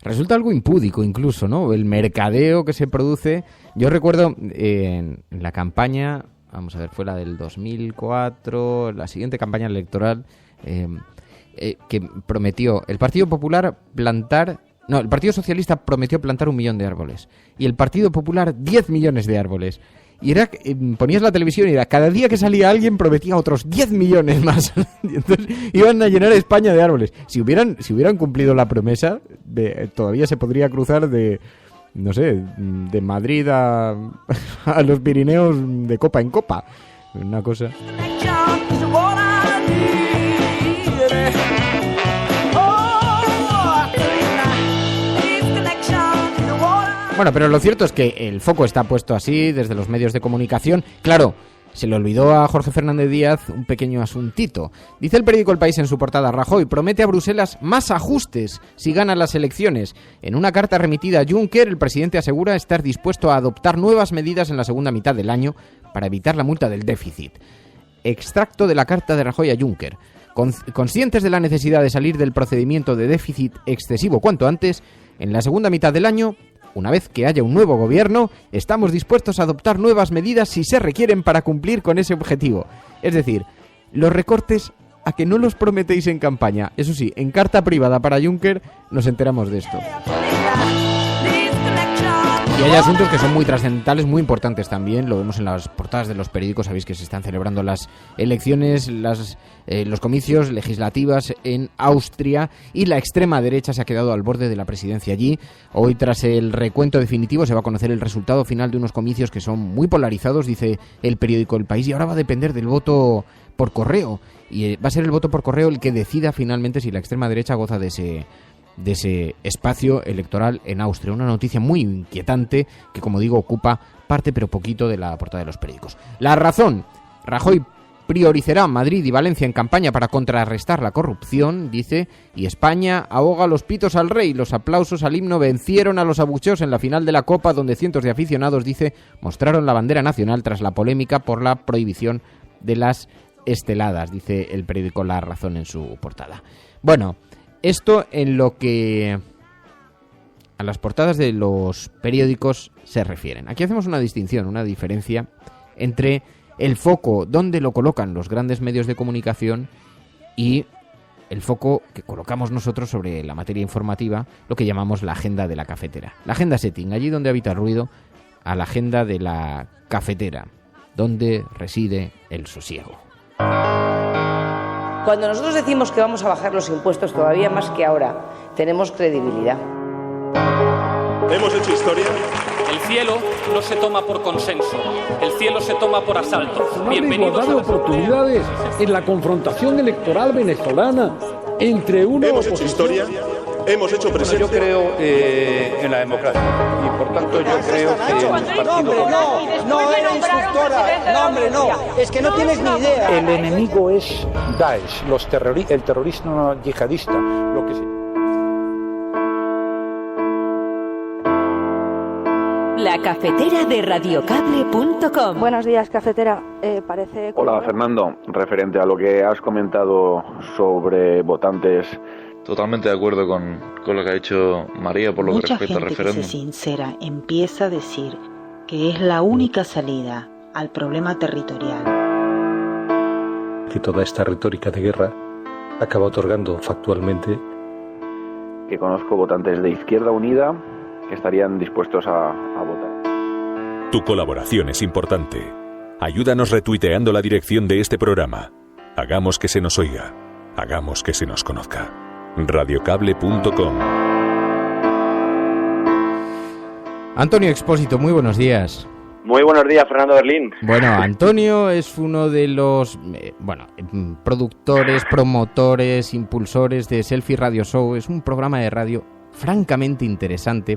Resulta algo impúdico incluso, ¿no? El mercadeo que se produce. Yo recuerdo en la campaña, vamos a ver, fue la del 2004, la siguiente campaña electoral, que prometió el Partido Popular el Partido Socialista prometió plantar 1 millón de árboles y el Partido Popular 10 millones de árboles. Y era, ponías la televisión y era, cada día que salía alguien prometía otros 10 millones más. Y entonces iban a llenar España de árboles. Si hubieran cumplido la promesa, todavía se podría cruzar de Madrid a los Pirineos de copa en copa. Una cosa... Bueno, pero lo cierto es que el foco está puesto así desde los medios de comunicación. Claro, se le olvidó a Jorge Fernández Díaz un pequeño asuntito. Dice el periódico El País en su portada: Rajoy promete a Bruselas más ajustes si gana las elecciones. En una carta remitida a Juncker, el presidente asegura estar dispuesto a adoptar nuevas medidas en la segunda mitad del año para evitar la multa del déficit. Extracto de la carta de Rajoy a Juncker. Conscientes de la necesidad de salir del procedimiento de déficit excesivo cuanto antes, en la segunda mitad del año, una vez que haya un nuevo gobierno, estamos dispuestos a adoptar nuevas medidas si se requieren para cumplir con ese objetivo. Es decir, los recortes, a que no los prometéis en campaña. Eso sí, en carta privada para Juncker nos enteramos de esto. Y hay asuntos que son muy trascendentales, muy importantes también. Lo vemos en las portadas de los periódicos. Sabéis que se están celebrando las elecciones, los comicios legislativas en Austria, y la extrema derecha se ha quedado al borde de la presidencia allí. Hoy, tras el recuento definitivo, se va a conocer el resultado final de unos comicios que son muy polarizados, dice el periódico El País, y ahora va a depender del voto por correo. Y va a ser el voto por correo el que decida finalmente si la extrema derecha goza de ese espacio electoral en Austria. Una noticia muy inquietante que, como digo, ocupa parte pero poquito de la portada de los periódicos. La Razón: Rajoy priorizará Madrid y Valencia en campaña para contrarrestar la corrupción, dice, y España ahoga los pitos al rey. Los aplausos al himno vencieron a los abucheos en la final de la Copa, donde cientos de aficionados, dice, mostraron la bandera nacional tras la polémica por la prohibición de las esteladas, dice el periódico La Razón en su portada. Bueno, esto en lo que a las portadas de los periódicos se refieren. Aquí hacemos una distinción, una diferencia entre el foco donde lo colocan los grandes medios de comunicación y el foco que colocamos nosotros sobre la materia informativa, lo que llamamos la agenda de la cafetera. La agenda setting, allí donde habita el ruido, a la agenda de la cafetera, donde reside el sosiego. Cuando nosotros decimos que vamos a bajar los impuestos todavía más que ahora, tenemos credibilidad. Hemos hecho historia. El cielo no se toma por consenso, el cielo se toma por asalto. Bienvenidos a igualdad de oportunidades en la confrontación electoral venezolana entre uno. Hemos hecho historia. Hemos hecho presencia. Yo creo en la democracia y por tanto yo creo que el partido... No, era instructora. No, hombre, no. Es que no tienes ni idea. El enemigo es Daesh, el terrorismo yihadista, lo que sea. La cafetera de radiocable.com. Buenos días, cafetera. Parece... Hola, Fernando. Referente a lo que has comentado sobre votantes... Totalmente de acuerdo con lo que ha dicho María por lo que respecta al referéndum. Mucha gente que se sincera empieza a decir que es la única salida al problema territorial. Que toda esta retórica de guerra acaba otorgando factualmente. Que conozco votantes de Izquierda Unida que estarían dispuestos a votar. Tu colaboración es importante. Ayúdanos retuiteando la dirección de este programa. Hagamos que se nos oiga. Hagamos que se nos conozca. Radiocable.com. Antonio Expósito, muy buenos días. Muy buenos días, Fernando Berlín. Bueno, Antonio es uno de los productores, promotores, impulsores de Selfie Radio Show. Es un programa de radio francamente interesante,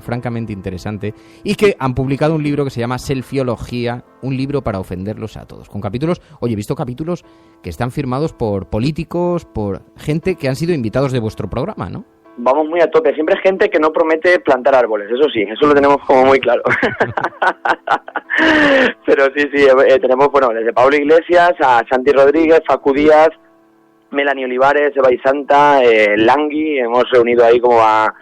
y que han publicado un libro que se llama Selfiología, un libro para ofenderlos a todos, con capítulos, he visto capítulos que están firmados por políticos, por gente que han sido invitados de vuestro programa, ¿no? Vamos muy a tope, siempre gente que no promete plantar árboles, eso sí, eso lo tenemos como muy claro. Pero sí, tenemos, desde Pablo Iglesias a Santi Rodríguez, Facu Díaz, Melanie Olivares, Eva y Santa, Langui, hemos reunido ahí como a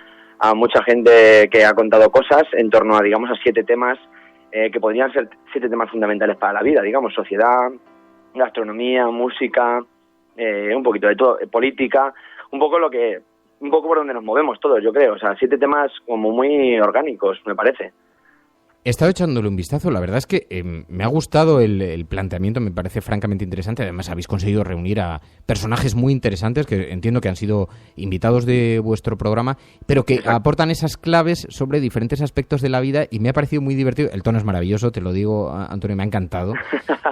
mucha gente que ha contado cosas en torno a, digamos, a 7 temas que podrían ser 7 temas fundamentales para la vida, digamos, sociedad, gastronomía, música, un poquito de todo, política, un poco por donde nos movemos todos, yo creo, 7 temas como muy orgánicos, me parece. He estado echándole un vistazo, la verdad es que me ha gustado el planteamiento, me parece francamente interesante. Además habéis conseguido reunir a personajes muy interesantes que entiendo que han sido invitados de vuestro programa, pero que aportan esas claves sobre diferentes aspectos de la vida y me ha parecido muy divertido. El tono es maravilloso, te lo digo, Antonio, me ha encantado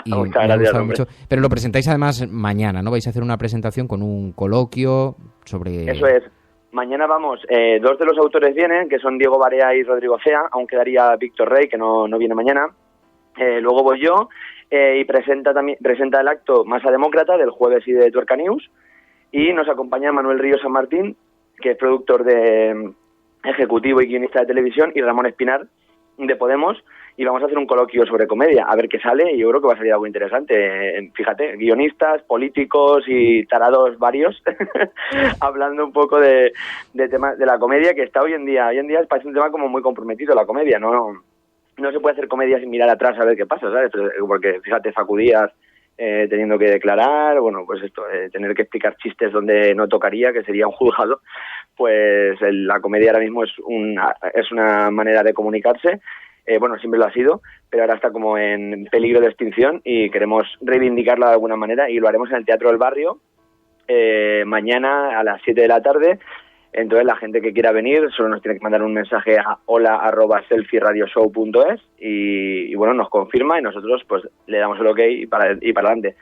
y muchas me ha gustado gracias, mucho. Pero lo presentáis además mañana, ¿no? Vais a hacer una presentación con un coloquio sobre... Eso es. Mañana vamos, 2 de los autores vienen, que son Diego Barea y Rodrigo Cea, aún quedaría Víctor Rey, que no viene mañana. Luego voy yo y presenta el acto Masa Demócrata del jueves y de Tuerca News. Y nos acompaña Manuel Río San Martín, que es productor ejecutivo y guionista de televisión, y Ramón Espinar, de Podemos, y vamos a hacer un coloquio sobre comedia, a ver qué sale, y yo creo que va a salir algo interesante. Fíjate, guionistas, políticos y tarados varios, hablando un poco de temas de la comedia, que está hoy en día parece un tema como muy comprometido, la comedia, no se puede hacer comedia sin mirar atrás a ver qué pasa, ¿sabes? Porque fíjate, Facu Díaz teniendo que declarar, bueno, pues esto, tener que explicar chistes donde no tocaría, que sería un juzgado, pues la comedia ahora mismo es una manera de comunicarse. Bueno, siempre lo ha sido, pero ahora está como en peligro de extinción y queremos reivindicarla de alguna manera, y lo haremos en el Teatro del Barrio mañana a las 7 de la tarde. Entonces la gente que quiera venir solo nos tiene que mandar un mensaje a hola@selfieradioshow.es y bueno, nos confirma y nosotros pues le damos el ok y para adelante.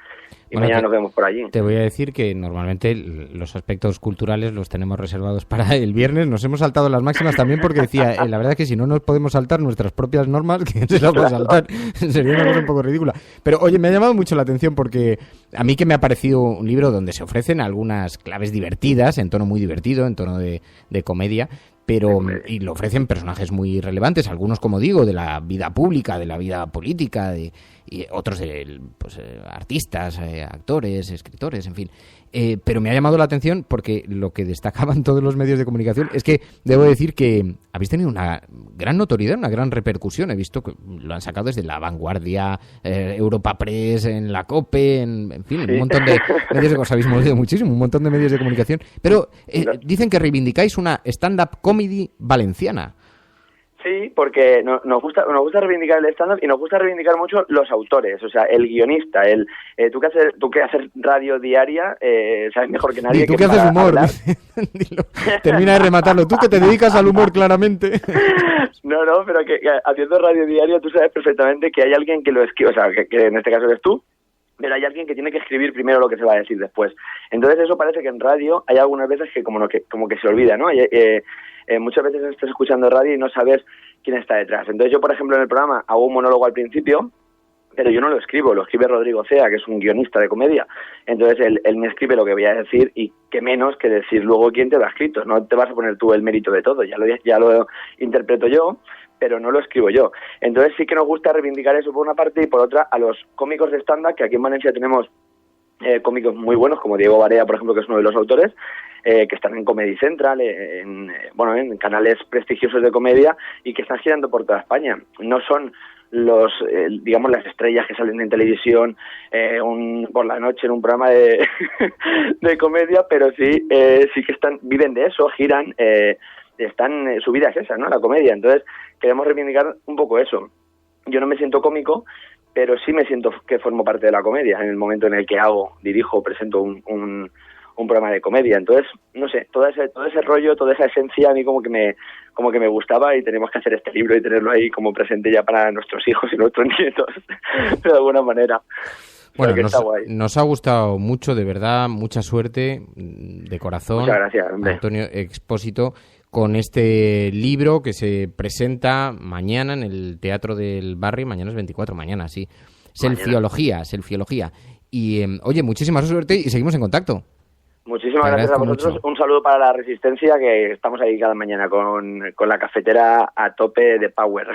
Y bueno, mañana nos vemos por allí. Te voy a decir que normalmente los aspectos culturales los tenemos reservados para el viernes. Nos hemos saltado las máximas también porque decía, la verdad es que si no nos podemos saltar nuestras propias normas, que se las va a saltar. Sería una cosa un poco ridícula. Pero oye, me ha llamado mucho la atención porque a mí que me ha parecido un libro donde se ofrecen algunas claves divertidas, en tono muy divertido, en tono de comedia, pero y lo ofrecen personajes muy relevantes, algunos, como digo, de la vida pública, de la vida política, y otros artistas, actores, escritores, en fin. Pero me ha llamado la atención porque lo que destacaban todos los medios de comunicación es que debo decir que habéis tenido una gran notoriedad, una gran repercusión. He visto que lo han sacado desde La Vanguardia, Europa Press, en la COPE, en fin, un montón de medios, os habéis movido muchísimo, un montón de medios de comunicación. Pero dicen que reivindicáis una stand-up comedy valenciana. Sí, porque nos gusta reivindicar el stand-up y nos gusta reivindicar mucho los autores, o sea, el guionista, tú que haces radio diaria, sabes mejor que nadie. Y tú que haces humor, termina de rematarlo, tú que te dedicas al humor claramente. No, pero que haciendo radio diaria tú sabes perfectamente que hay alguien que lo escribe, o sea, que en este caso eres tú, pero hay alguien que tiene que escribir primero lo que se va a decir después. Entonces eso parece que en radio hay algunas veces que como que se olvida, ¿no? Muchas veces estás escuchando radio y no sabes quién está detrás. Entonces yo, por ejemplo, en el programa hago un monólogo al principio, pero yo no lo escribo, lo escribe Rodrigo Cea, que es un guionista de comedia. Entonces él me escribe lo que voy a decir y qué menos que decir luego quién te lo ha escrito. No te vas a poner tú el mérito de todo, ya lo interpreto yo, pero no lo escribo yo. Entonces sí que nos gusta reivindicar eso por una parte, y por otra a los cómicos de stand-up, que aquí en Valencia tenemos cómicos muy buenos, como Diego Barea, por ejemplo, que es uno de los autores, que están en Comedy Central, en canales prestigiosos de comedia, y que están girando por toda España. No son las estrellas que salen en televisión por la noche en un programa de comedia, pero sí que viven de eso, giran, su vida es esa, ¿no? La comedia. Entonces queremos reivindicar un poco eso. Yo no me siento cómico, pero sí me siento que formo parte de la comedia en el momento en el que dirijo, presento un programa de comedia. Entonces, no sé, todo ese rollo, toda esa esencia a mí como que me gustaba, y tenemos que hacer este libro y tenerlo ahí como presente ya para nuestros hijos y nuestros nietos, de alguna manera. Bueno, nos ha gustado mucho, de verdad, mucha suerte, de corazón. Muchas gracias, hombre. Antonio Expósito, con este libro que se presenta mañana en el Teatro del Barrio. Mañana es 24, mañana, sí. Selfiología. Y, oye, muchísima suerte y seguimos en contacto. Muchísimas gracias a vosotros. Mucho. Un saludo para la Resistencia, que estamos ahí cada mañana con la cafetera a tope de power.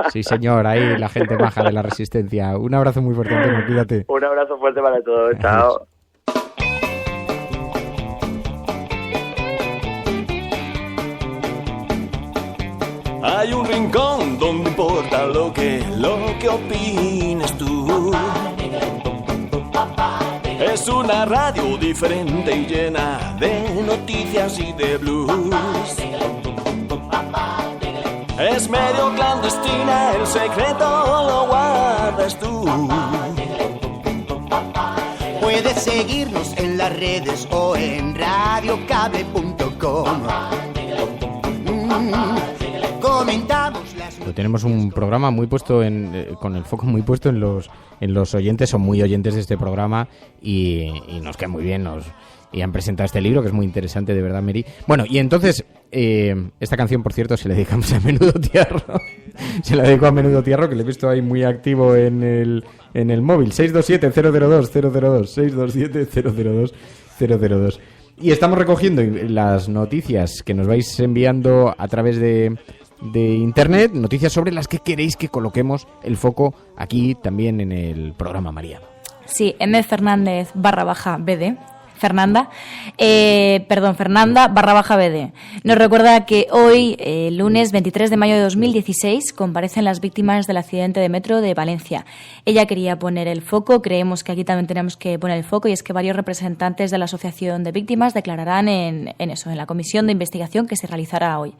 Sí, señor, ahí la gente baja de la Resistencia. Un abrazo muy fuerte, Antonio, cuídate. Un abrazo fuerte para todos. Chao. Hay un rincón donde importa lo que opines tú. Es una radio diferente y llena de noticias y de blues. Es medio clandestina, el secreto lo guardas tú. Puedes seguirnos en las redes o en radiocable.com. Comentamos las... Tenemos un programa muy puesto con el foco muy puesto en los oyentes. Son muy oyentes de este programa y nos queda muy bien. Y han presentado este libro, que es muy interesante, de verdad, Mary. Bueno, y entonces, esta canción, por cierto, se la dedicamos a Menudo Tiarro. Se la dedico a Menudo Tiarro, que le he visto ahí muy activo en el móvil. 627-002-002. 627-002-002. Y estamos recogiendo las noticias que nos vais enviando a través de de Internet, noticias sobre las que queréis que coloquemos el foco aquí también en el programa, María. Sí, mfernández_bd. Fernanda _BD. Nos recuerda que hoy, lunes 23 de mayo de 2016, comparecen las víctimas del accidente de metro de Valencia. Ella quería poner el foco, creemos que aquí también tenemos que poner el foco, y es que varios representantes de la Asociación de Víctimas declararán en la comisión de investigación que se realizará hoy.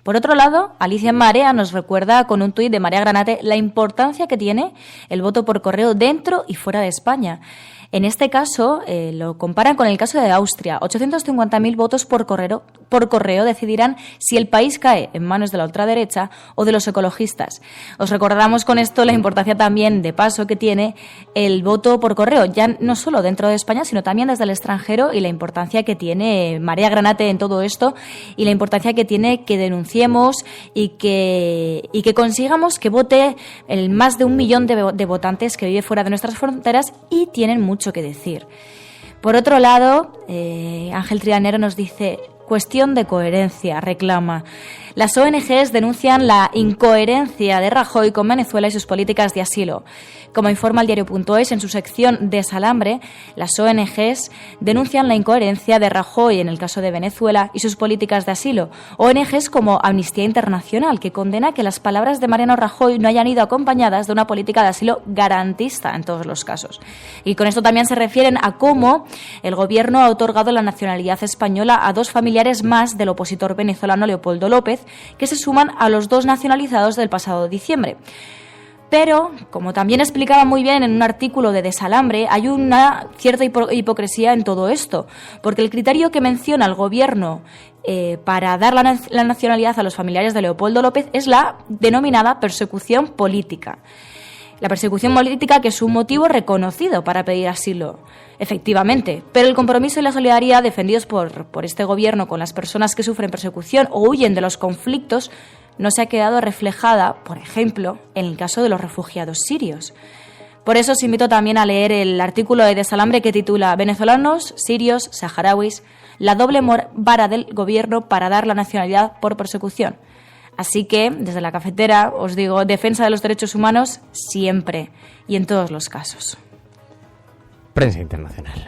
Por otro lado, Alicia Marea nos recuerda con un tuit de Marea Granate la importancia que tiene el voto por correo dentro y fuera de España. En este caso, lo comparan con el caso de Austria. 850.000 votos por correo decidirán si el país cae en manos de la ultraderecha o de los ecologistas. Os recordamos con esto la importancia también, de paso, que tiene el voto por correo, ya no solo dentro de España, sino también desde el extranjero, y la importancia que tiene Marea Granate en todo esto, y la importancia que tiene que denunciemos y que consigamos que vote el más de 1 millón de votantes que vive fuera de nuestras fronteras y tienen mucho que decir. Por otro lado, Ángel Trianero nos dice: cuestión de coherencia, reclama. Las ONGs denuncian la incoherencia de Rajoy con Venezuela y sus políticas de asilo. Como informa el diario.es en su sección Desalambre, las ONGs denuncian la incoherencia de Rajoy en el caso de Venezuela y sus políticas de asilo. ONGs como Amnistía Internacional, que condena que las palabras de Mariano Rajoy no hayan ido acompañadas de una política de asilo garantista en todos los casos. Y con esto también se refieren a cómo el gobierno ha otorgado la nacionalidad española a 2 familiares más del opositor venezolano Leopoldo López, que se suman a los 2 nacionalizados del pasado diciembre. Pero, como también explicaba muy bien en un artículo de Desalambre, hay una cierta hipocresía en todo esto, porque el criterio que menciona el gobierno para dar la nacionalidad a los familiares de Leopoldo López es la denominada persecución política. La persecución política, que es un motivo reconocido para pedir asilo, efectivamente, pero el compromiso y la solidaridad defendidos por este gobierno con las personas que sufren persecución o huyen de los conflictos no se ha quedado reflejada, por ejemplo, en el caso de los refugiados sirios. Por eso os invito también a leer el artículo de Desalambre que titula «Venezolanos, sirios, saharauis, la doble vara del gobierno para dar la nacionalidad por persecución». Así que, desde la cafetera, os digo, defensa de los derechos humanos siempre y en todos los casos. Prensa internacional.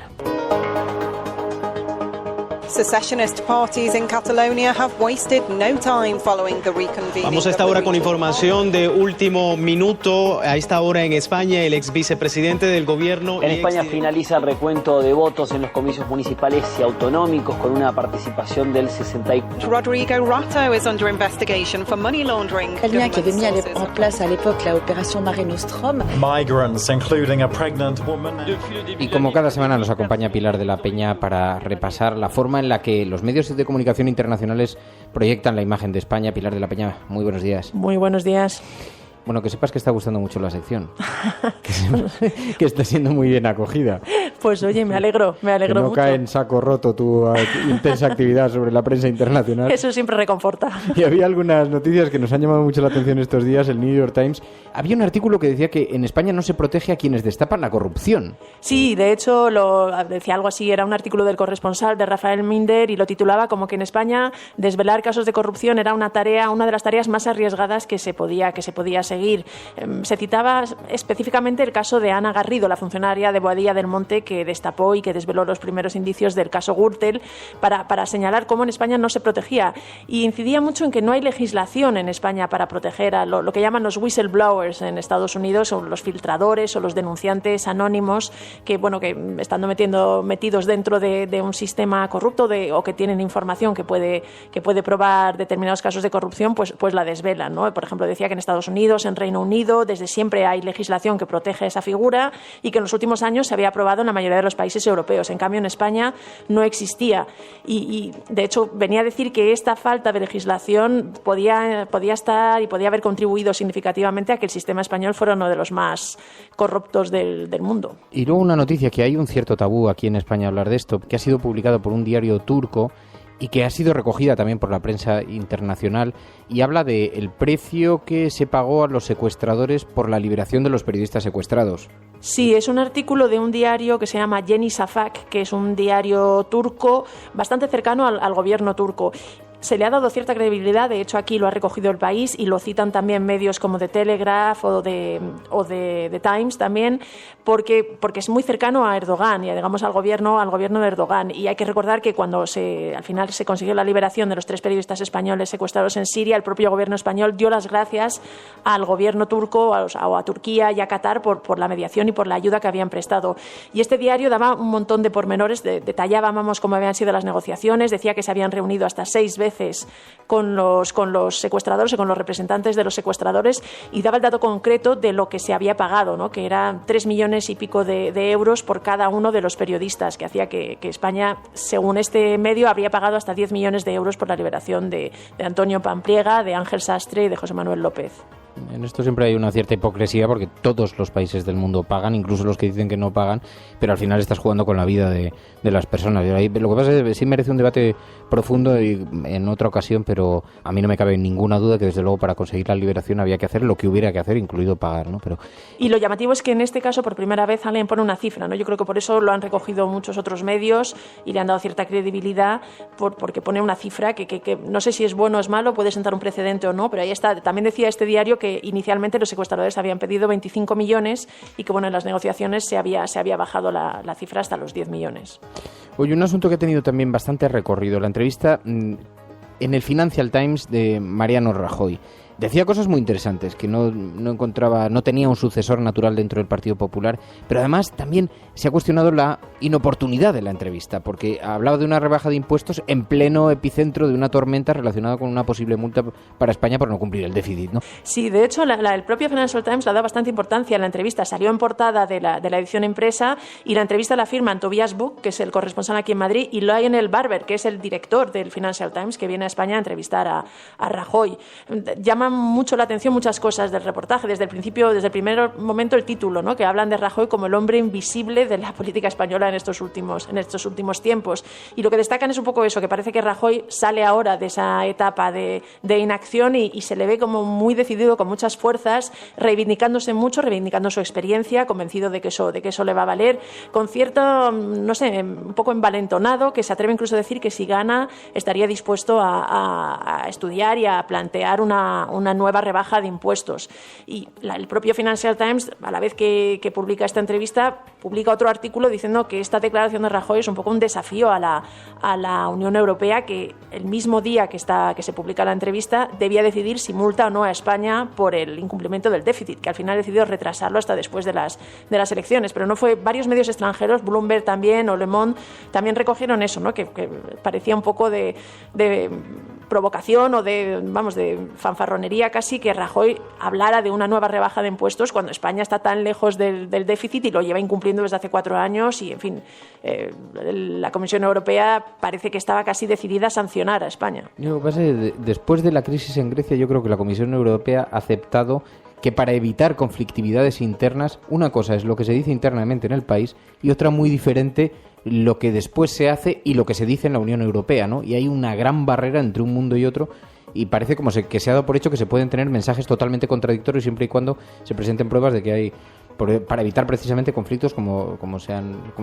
Secessionist parties in Catalonia have wasted no time following the reconvening. Vamos a esta hora con información de último minuto. A esta hora en España, el ex vicepresidente del gobierno... En España finaliza el recuento de votos en los comicios municipales y autonómicos con una participación del 64%. Rodrigo Rato is under investigation for money laundering. El lien qui avait mis en place à l'époque la opération Mare Nostrum. Migrants, including a pregnant woman. Y como cada semana nos acompaña Pilar de la Peña para repasar la forma en la que los medios de comunicación internacionales proyectan la imagen de España. Pilar de la Peña, muy buenos días. Muy buenos días. Bueno, que sepas que está gustando mucho la sección, que está siendo muy bien acogida. Pues oye, me alegro que no mucho. cae en saco roto tu intensa actividad sobre la prensa internacional. Eso siempre reconforta. Y había algunas noticias que nos han llamado mucho la atención estos días. El New York Times, había un artículo que decía que en España no se protege a quienes destapan la corrupción. Sí, de hecho, decía algo así, era un artículo del corresponsal de Rafael Minder y lo titulaba como que en España desvelar casos de corrupción era una de las tareas más arriesgadas que se podía seguir. Se citaba específicamente el caso de Ana Garrido, la funcionaria de Boadilla del Monte que destapó y que desveló los primeros indicios del caso Gürtel para señalar cómo en España no se protegía, y incidía mucho en que no hay legislación en España para proteger a lo que llaman los whistleblowers en Estados Unidos, o los filtradores o los denunciantes anónimos que estando metidos dentro de un sistema corrupto o que tienen información que puede probar determinados casos de corrupción, pues la desvelan, ¿no? Por ejemplo, decía que en Estados Unidos, en Reino Unido, desde siempre hay legislación que protege esa figura y que en los últimos años se había aprobado en la mayoría de los países europeos. En cambio, en España no existía. Y de hecho, venía a decir que esta falta de legislación podía estar y podía haber contribuido significativamente a que el sistema español fuera uno de los más corruptos del mundo. Y luego una noticia, que hay un cierto tabú aquí en España hablar de esto, que ha sido publicado por un diario turco y que ha sido recogida también por la prensa internacional, y habla del precio que se pagó a los secuestradores por la liberación de los periodistas secuestrados. Sí, es un artículo de un diario que se llama Yeni Şafak, que es un diario turco bastante cercano al gobierno turco. se le ha dado cierta credibilidad, de hecho aquí lo ha recogido El País y lo citan también medios como The Telegraph o de Times también, porque es muy cercano a Erdogan y digamos al gobierno de Erdogan. Y hay que recordar que cuando al final se consiguió la liberación de los 3 periodistas españoles secuestrados en Siria, el propio gobierno español dio las gracias al gobierno turco o a Turquía y a Qatar por la mediación y por la ayuda que habían prestado. Y este diario daba un montón de pormenores, detallaba cómo habían sido las negociaciones, decía que se habían reunido hasta 6 veces con los secuestradores o con los representantes de los secuestradores y daba el dato concreto de lo que se había pagado, ¿no? Que eran 3 millones y pico de euros por cada uno de los periodistas, que hacía que España, según este medio, habría pagado hasta 10 millones de euros por la liberación de Antonio Pampliega, de Ángel Sastre y de José Manuel López. En esto siempre hay una cierta hipocresía porque todos los países del mundo pagan, incluso los que dicen que no pagan, pero al final estás jugando con la vida de las personas. Lo que pasa es que sí merece un debate profundo y en otra ocasión, pero a mí no me cabe ninguna duda que desde luego para conseguir la liberación había que hacer lo que hubiera que hacer, incluido pagar, ¿no? Y lo llamativo es que en este caso por primera vez alguien pone una cifra, ¿no? Yo creo que por eso lo han recogido muchos otros medios y le han dado cierta credibilidad porque pone una cifra que no sé si es bueno o es malo, puede sentar un precedente o no, pero ahí está. También decía este diario que inicialmente los secuestradores habían pedido 25 millones y que en las negociaciones se había bajado la cifra hasta los 10 millones. Oye, un asunto que ha tenido también bastante recorrido, la entrevista en el Financial Times de Mariano Rajoy. Decía cosas muy interesantes, que no tenía un sucesor natural dentro del Partido Popular, pero además también se ha cuestionado la inoportunidad de la entrevista, porque hablaba de una rebaja de impuestos en pleno epicentro de una tormenta relacionada con una posible multa para España por no cumplir el déficit, ¿no? Sí, de hecho, el propio Financial Times le da bastante importancia a la entrevista. Salió en portada de la edición impresa y la entrevista la firman Tobias Buch, que es el corresponsal aquí en Madrid, y Lionel Barber, que es el director del Financial Times, que viene a España a entrevistar a Rajoy. Llaman mucho la atención muchas cosas del reportaje, desde el primer momento el título, ¿no? Que hablan de Rajoy como el hombre invisible de la política española en estos últimos tiempos. Y lo que destacan es un poco eso, que parece que Rajoy sale ahora de esa etapa de inacción y se le ve como muy decidido, con muchas fuerzas, reivindicando su experiencia, convencido de que eso le va a valer, con cierto, no sé, un poco envalentonado, que se atreve incluso a decir que si gana estaría dispuesto a estudiar y a plantear una nueva rebaja de impuestos. Y el propio Financial Times, a la vez que publica esta entrevista, publica otro artículo diciendo que esta declaración de Rajoy es un poco un desafío a la Unión Europea, que el mismo día que se publica la entrevista debía decidir si multa o no a España por el incumplimiento del déficit, que al final ha decidido retrasarlo hasta después de las elecciones. Pero no fue, varios medios extranjeros, Bloomberg también o Le Monde, también recogieron eso, ¿no? Que parecía un poco de provocación o de fanfarronería casi, que Rajoy hablara de una nueva rebaja de impuestos cuando España está tan lejos del déficit y lo lleva incumpliendo desde hace 4 años y, en fin, la Comisión Europea parece que estaba casi decidida a sancionar a España. Lo que pasa es que después de la crisis en Grecia, yo creo que la Comisión Europea ha aceptado que para evitar conflictividades internas, una cosa es lo que se dice internamente en el país y otra muy diferente lo que después se hace y lo que se dice en la Unión Europea, ¿no? Y hay una gran barrera entre un mundo y otro y parece como que se ha dado por hecho que se pueden tener mensajes totalmente contradictorios siempre y cuando se presenten pruebas de que hay, para evitar precisamente conflictos como se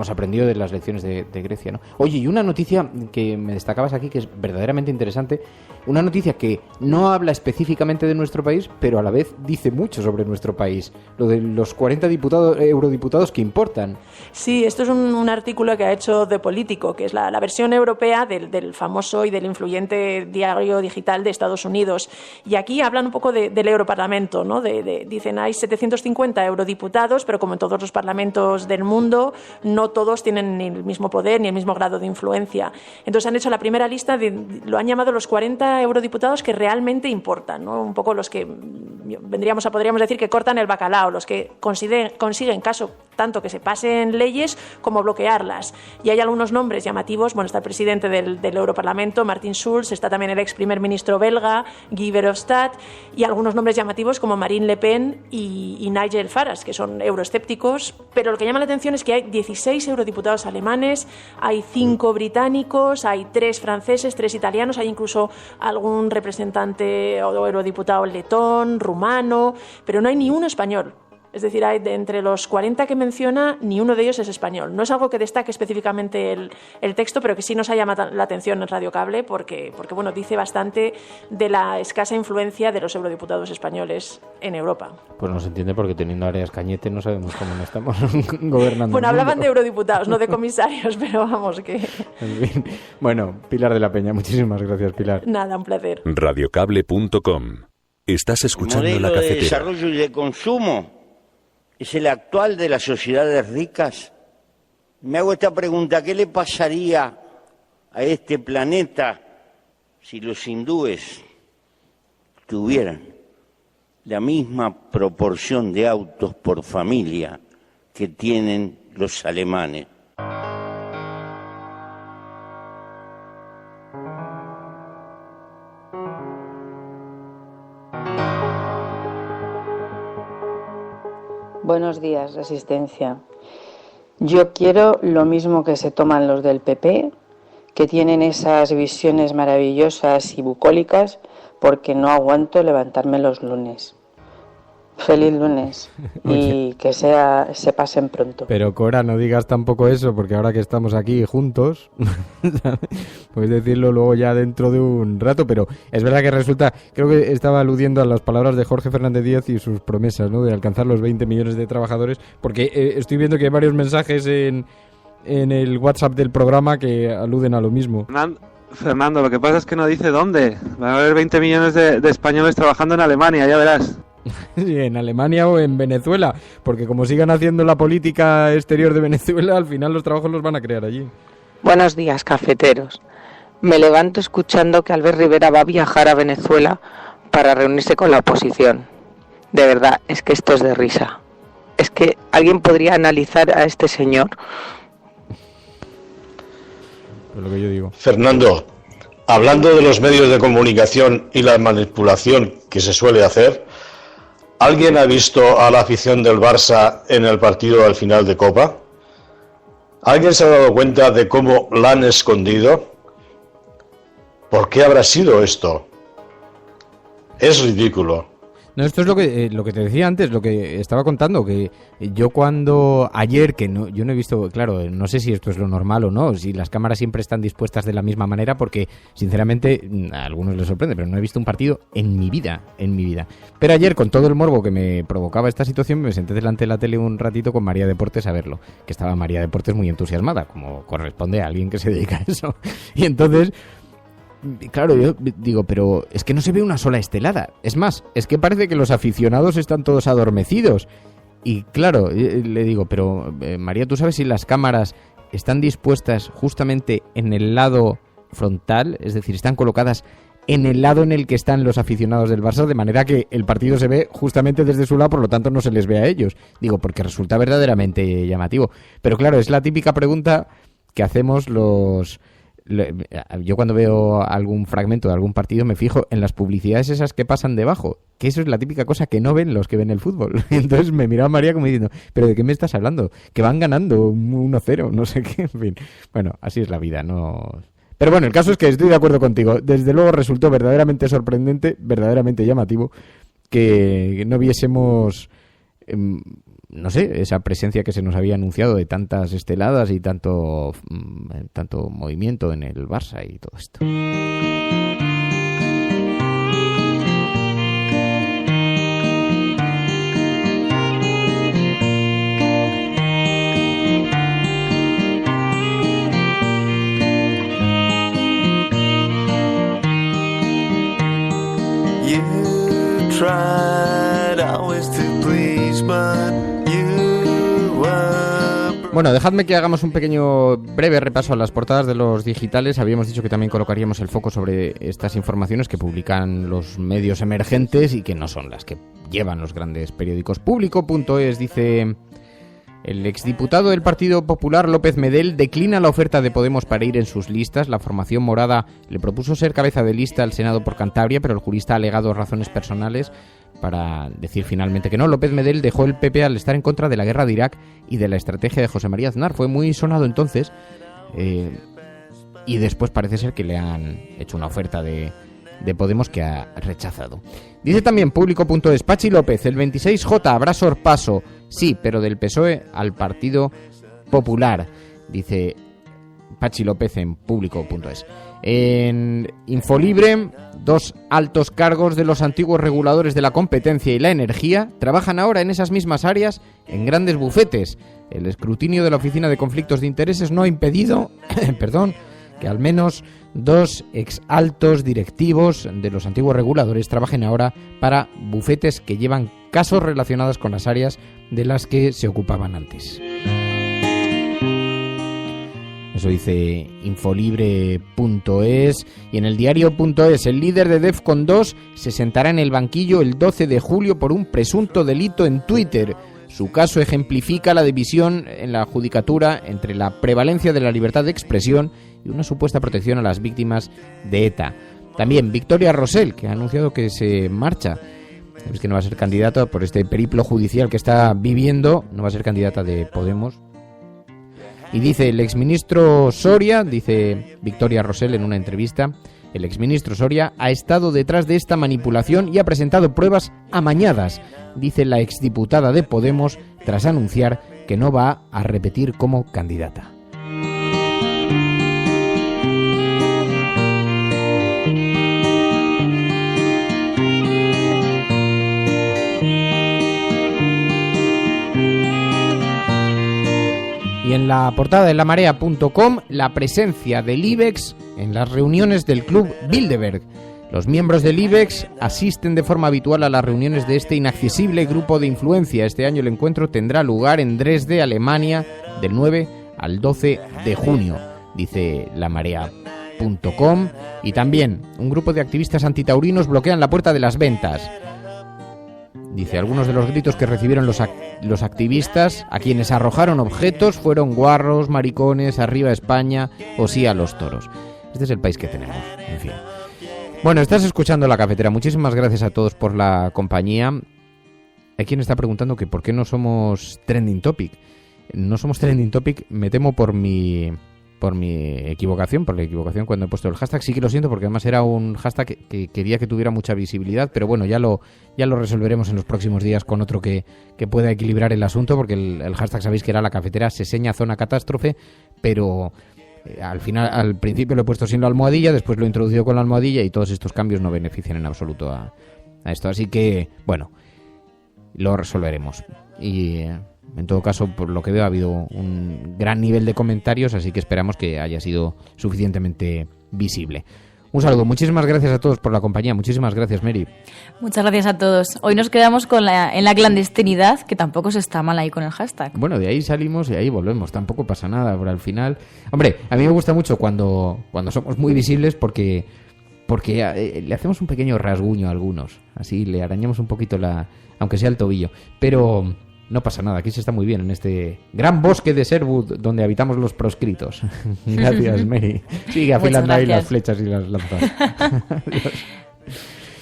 aprendió de las lecciones de Grecia, ¿no? Oye, y una noticia que me destacabas aquí que es verdaderamente interesante, una noticia que no habla específicamente de nuestro país, pero a la vez dice mucho sobre nuestro país, lo de los 40 eurodiputados que importan. Sí, esto es un artículo que ha hecho The Politico, que es la versión europea del famoso y del influyente diario digital de Estados Unidos. Y aquí hablan un poco del Europarlamento, ¿no? Dicen, hay 750 eurodiputados, pero como en todos los parlamentos del mundo, no todos tienen ni el mismo poder ni el mismo grado de influencia. Entonces han hecho la primera lista, lo han llamado los 40 eurodiputados que realmente importan, ¿no? Un poco los que podríamos decir que cortan el bacalao, los que consiguen caso tanto que se pasen leyes como bloquearlas. Y hay algunos nombres llamativos, está el presidente del Europarlamento, Martin Schulz, está también el ex primer ministro belga, Guy Verhofstadt, y algunos nombres llamativos como Marine Le Pen y Nigel Farage, que son euroescépticos, pero lo que llama la atención es que hay 16 eurodiputados alemanes, hay 5 británicos, hay 3 franceses, 3 italianos, hay incluso algún representante o eurodiputado letón, rumano, pero no hay ni uno español. Es decir, entre los 40 que menciona, ni uno de ellos es español. No es algo que destaque específicamente el texto, pero que sí nos ha llamado la atención en Radio Cable porque bueno, dice bastante de la escasa influencia de los eurodiputados españoles en Europa. Pues no se entiende porque teniendo Arias Cañete no sabemos cómo no estamos gobernando. Bueno, hablaban de eurodiputados, no de comisarios, pero vamos que... En fin. Bueno, Pilar de la Peña, muchísimas gracias, Pilar. Nada, un placer. Radiocable.com. Estás escuchando El La modelo de Cafetera. desarrollo y de consumo es el actual de las sociedades ricas. Me hago esta pregunta: ¿qué le pasaría a este planeta si los hindúes tuvieran la misma proporción de autos por familia que tienen los alemanes? Buenos días, Resistencia. Yo quiero lo mismo que se toman los del PP, que tienen esas visiones maravillosas y bucólicas, porque no aguanto levantarme los lunes. Feliz lunes y que se pasen pronto. Pero Cora, no digas tampoco eso, porque ahora que estamos aquí juntos, puedes decirlo luego ya dentro de un rato, pero es verdad que resulta, creo que estaba aludiendo a las palabras de Jorge Fernández Díaz y sus promesas, ¿no?, de alcanzar los 20 millones de trabajadores, porque estoy viendo que hay varios mensajes en el WhatsApp del programa que aluden a lo mismo. Fernando, lo que pasa es que no dice dónde. Van a haber 20 millones de españoles trabajando en Alemania, ya verás. Sí, en Alemania o en Venezuela, porque como sigan haciendo la política exterior de Venezuela, al final los trabajos los van a crear allí. Buenos días, cafeteros. Me levanto escuchando que Albert Rivera va a viajar a Venezuela para reunirse con la oposición. De verdad, es que esto es de risa. Es que alguien podría analizar a este señor. Pues lo que yo digo. Fernando, hablando de los medios de comunicación y la manipulación que se suele hacer, ¿alguien ha visto a la afición del Barça en el partido al final de Copa? ¿Alguien se ha dado cuenta de cómo la han escondido? ¿Por qué habrá sido esto? Es ridículo. No, esto es lo que te decía antes, lo que estaba contando, que yo cuando ayer, yo no he visto, claro, no sé si esto es lo normal o no, si las cámaras siempre están dispuestas de la misma manera, porque sinceramente a algunos les sorprende, pero no he visto un partido en mi vida. Pero ayer, con todo el morbo que me provocaba esta situación, me senté delante de la tele un ratito con María Deportes a verlo, que estaba María Deportes muy entusiasmada, como corresponde a alguien que se dedica a eso. Y entonces... Claro, yo digo, pero es que no se ve una sola estelada. Es más, es que parece que los aficionados están todos adormecidos. Y claro, le digo, pero María, ¿tú sabes si las cámaras están dispuestas justamente en el lado frontal? Es decir, están colocadas en el lado en el que están los aficionados del Barça, de manera que el partido se ve justamente desde su lado, por lo tanto no se les ve a ellos. Digo, porque resulta verdaderamente llamativo. Pero claro, es la típica pregunta que hacemos los... Yo cuando veo algún fragmento de algún partido me fijo en las publicidades esas que pasan debajo, que eso es la típica cosa que no ven los que ven el fútbol. Entonces me miraba María como diciendo, ¿pero de qué me estás hablando? Que van ganando 1-0, no sé qué, en fin. Bueno, así es la vida, no... Pero bueno, el caso es que estoy de acuerdo contigo. Desde luego resultó verdaderamente sorprendente, verdaderamente llamativo, que no viésemos... no sé, esa presencia que se nos había anunciado de tantas esteladas y tanto movimiento en el Barça y todo esto. You tried always to please, but bueno, dejadme que hagamos un pequeño breve repaso a las portadas de los digitales. Habíamos dicho que también colocaríamos el foco sobre estas informaciones que publican los medios emergentes y que no son las que llevan los grandes periódicos. Público.es dice: el exdiputado del Partido Popular, López Medel, declina la oferta de Podemos para ir en sus listas. La formación morada le propuso ser cabeza de lista al Senado por Cantabria, pero el jurista ha alegado razones personales para decir finalmente que no. López Medel dejó el PP al estar en contra de la guerra de Irak y de la estrategia de José María Aznar. Fue muy sonado entonces y después parece ser que le han hecho una oferta de de Podemos que ha rechazado. Dice también Público.es, Pachi López, el 26J habrá sorpaso, sí, pero del PSOE al Partido Popular, dice Pachi López en Público.es. En Infolibre, 2 altos cargos de los antiguos reguladores de la competencia y la energía trabajan ahora en esas mismas áreas en grandes bufetes. El escrutinio de la Oficina de Conflictos de Intereses no ha impedido que al menos 2 exaltos directivos de los antiguos reguladores trabajen ahora para bufetes que llevan casos relacionados con las áreas de las que se ocupaban antes. Eso dice Infolibre.es. Y en el diario.es, el líder de Defcon 2 se sentará en el banquillo el 12 de julio por un presunto delito en Twitter. Su caso ejemplifica la división en la judicatura entre la prevalencia de la libertad de expresión y una supuesta protección a las víctimas de ETA. También Victoria Rosell, que ha anunciado que se marcha. Es que no va a ser candidata por este periplo judicial que está viviendo, no va a ser candidata de Podemos. Y dice el exministro Soria, dice Victoria Rosell en una entrevista, el exministro Soria ha estado detrás de esta manipulación y ha presentado pruebas amañadas, dice la exdiputada de Podemos tras anunciar que no va a repetir como candidata. Y en la portada de lamarea.com, la presencia del IBEX en las reuniones del Club Bilderberg. Los miembros del IBEX asisten de forma habitual a las reuniones de este inaccesible grupo de influencia. Este año el encuentro tendrá lugar en Dresde, Alemania, del 9 al 12 de junio, dice lamarea.com. Y también, un grupo de activistas antitaurinos bloquean la puerta de las ventas. Dice, algunos de los gritos que recibieron los activistas a quienes arrojaron objetos fueron guarros, maricones, arriba España o sí a los toros. Este es el país que tenemos, en fin. Bueno, estás escuchando La Cafetera. Muchísimas gracias a todos por la compañía. Hay quien está preguntando que por qué no somos Trending Topic. No somos Trending Topic, me temo por mi equivocación, por la equivocación cuando he puesto el hashtag. Sí que lo siento porque además era un hashtag que quería que tuviera mucha visibilidad, pero bueno, ya lo resolveremos en los próximos días con otro que pueda equilibrar el asunto, porque el hashtag sabéis que era La Cafetera se seña zona catástrofe, pero al principio lo he puesto sin la almohadilla, después lo he introducido con la almohadilla y todos estos cambios no benefician en absoluto a esto, así que bueno, lo resolveremos. Y en todo caso, por lo que veo, ha habido un gran nivel de comentarios, así que esperamos que haya sido suficientemente visible. Un saludo, muchísimas gracias a todos por la compañía, muchísimas gracias, Mary. Muchas gracias a todos. Hoy nos quedamos en la clandestinidad, que tampoco se está mal ahí con el hashtag. Bueno, de ahí salimos y ahí volvemos, tampoco pasa nada, pero al final... Hombre, a mí me gusta mucho cuando somos muy visibles porque le hacemos un pequeño rasguño a algunos, así le arañamos un poquito aunque sea el tobillo, pero... No pasa nada, aquí se está muy bien en este gran bosque de Sherwood donde habitamos los proscritos. Gracias, Mary. Sigue afilando ahí las flechas y las lanzas.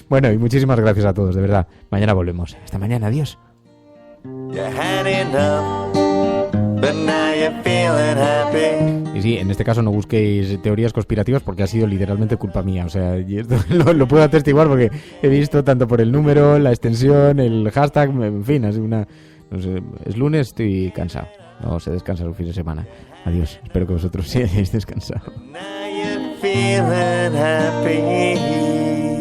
Bueno, y muchísimas gracias a todos, de verdad. Mañana volvemos. Hasta mañana, adiós. Y sí, en este caso no busquéis teorías conspirativas porque ha sido literalmente culpa mía. O sea, y esto lo puedo atestiguar porque he visto tanto por el número, la extensión, el hashtag, en fin, ha sido una... No sé, es lunes, estoy cansado. No se descansa el fin de semana. Adiós, espero que vosotros sí hayáis descansado. Now you're feeling happy.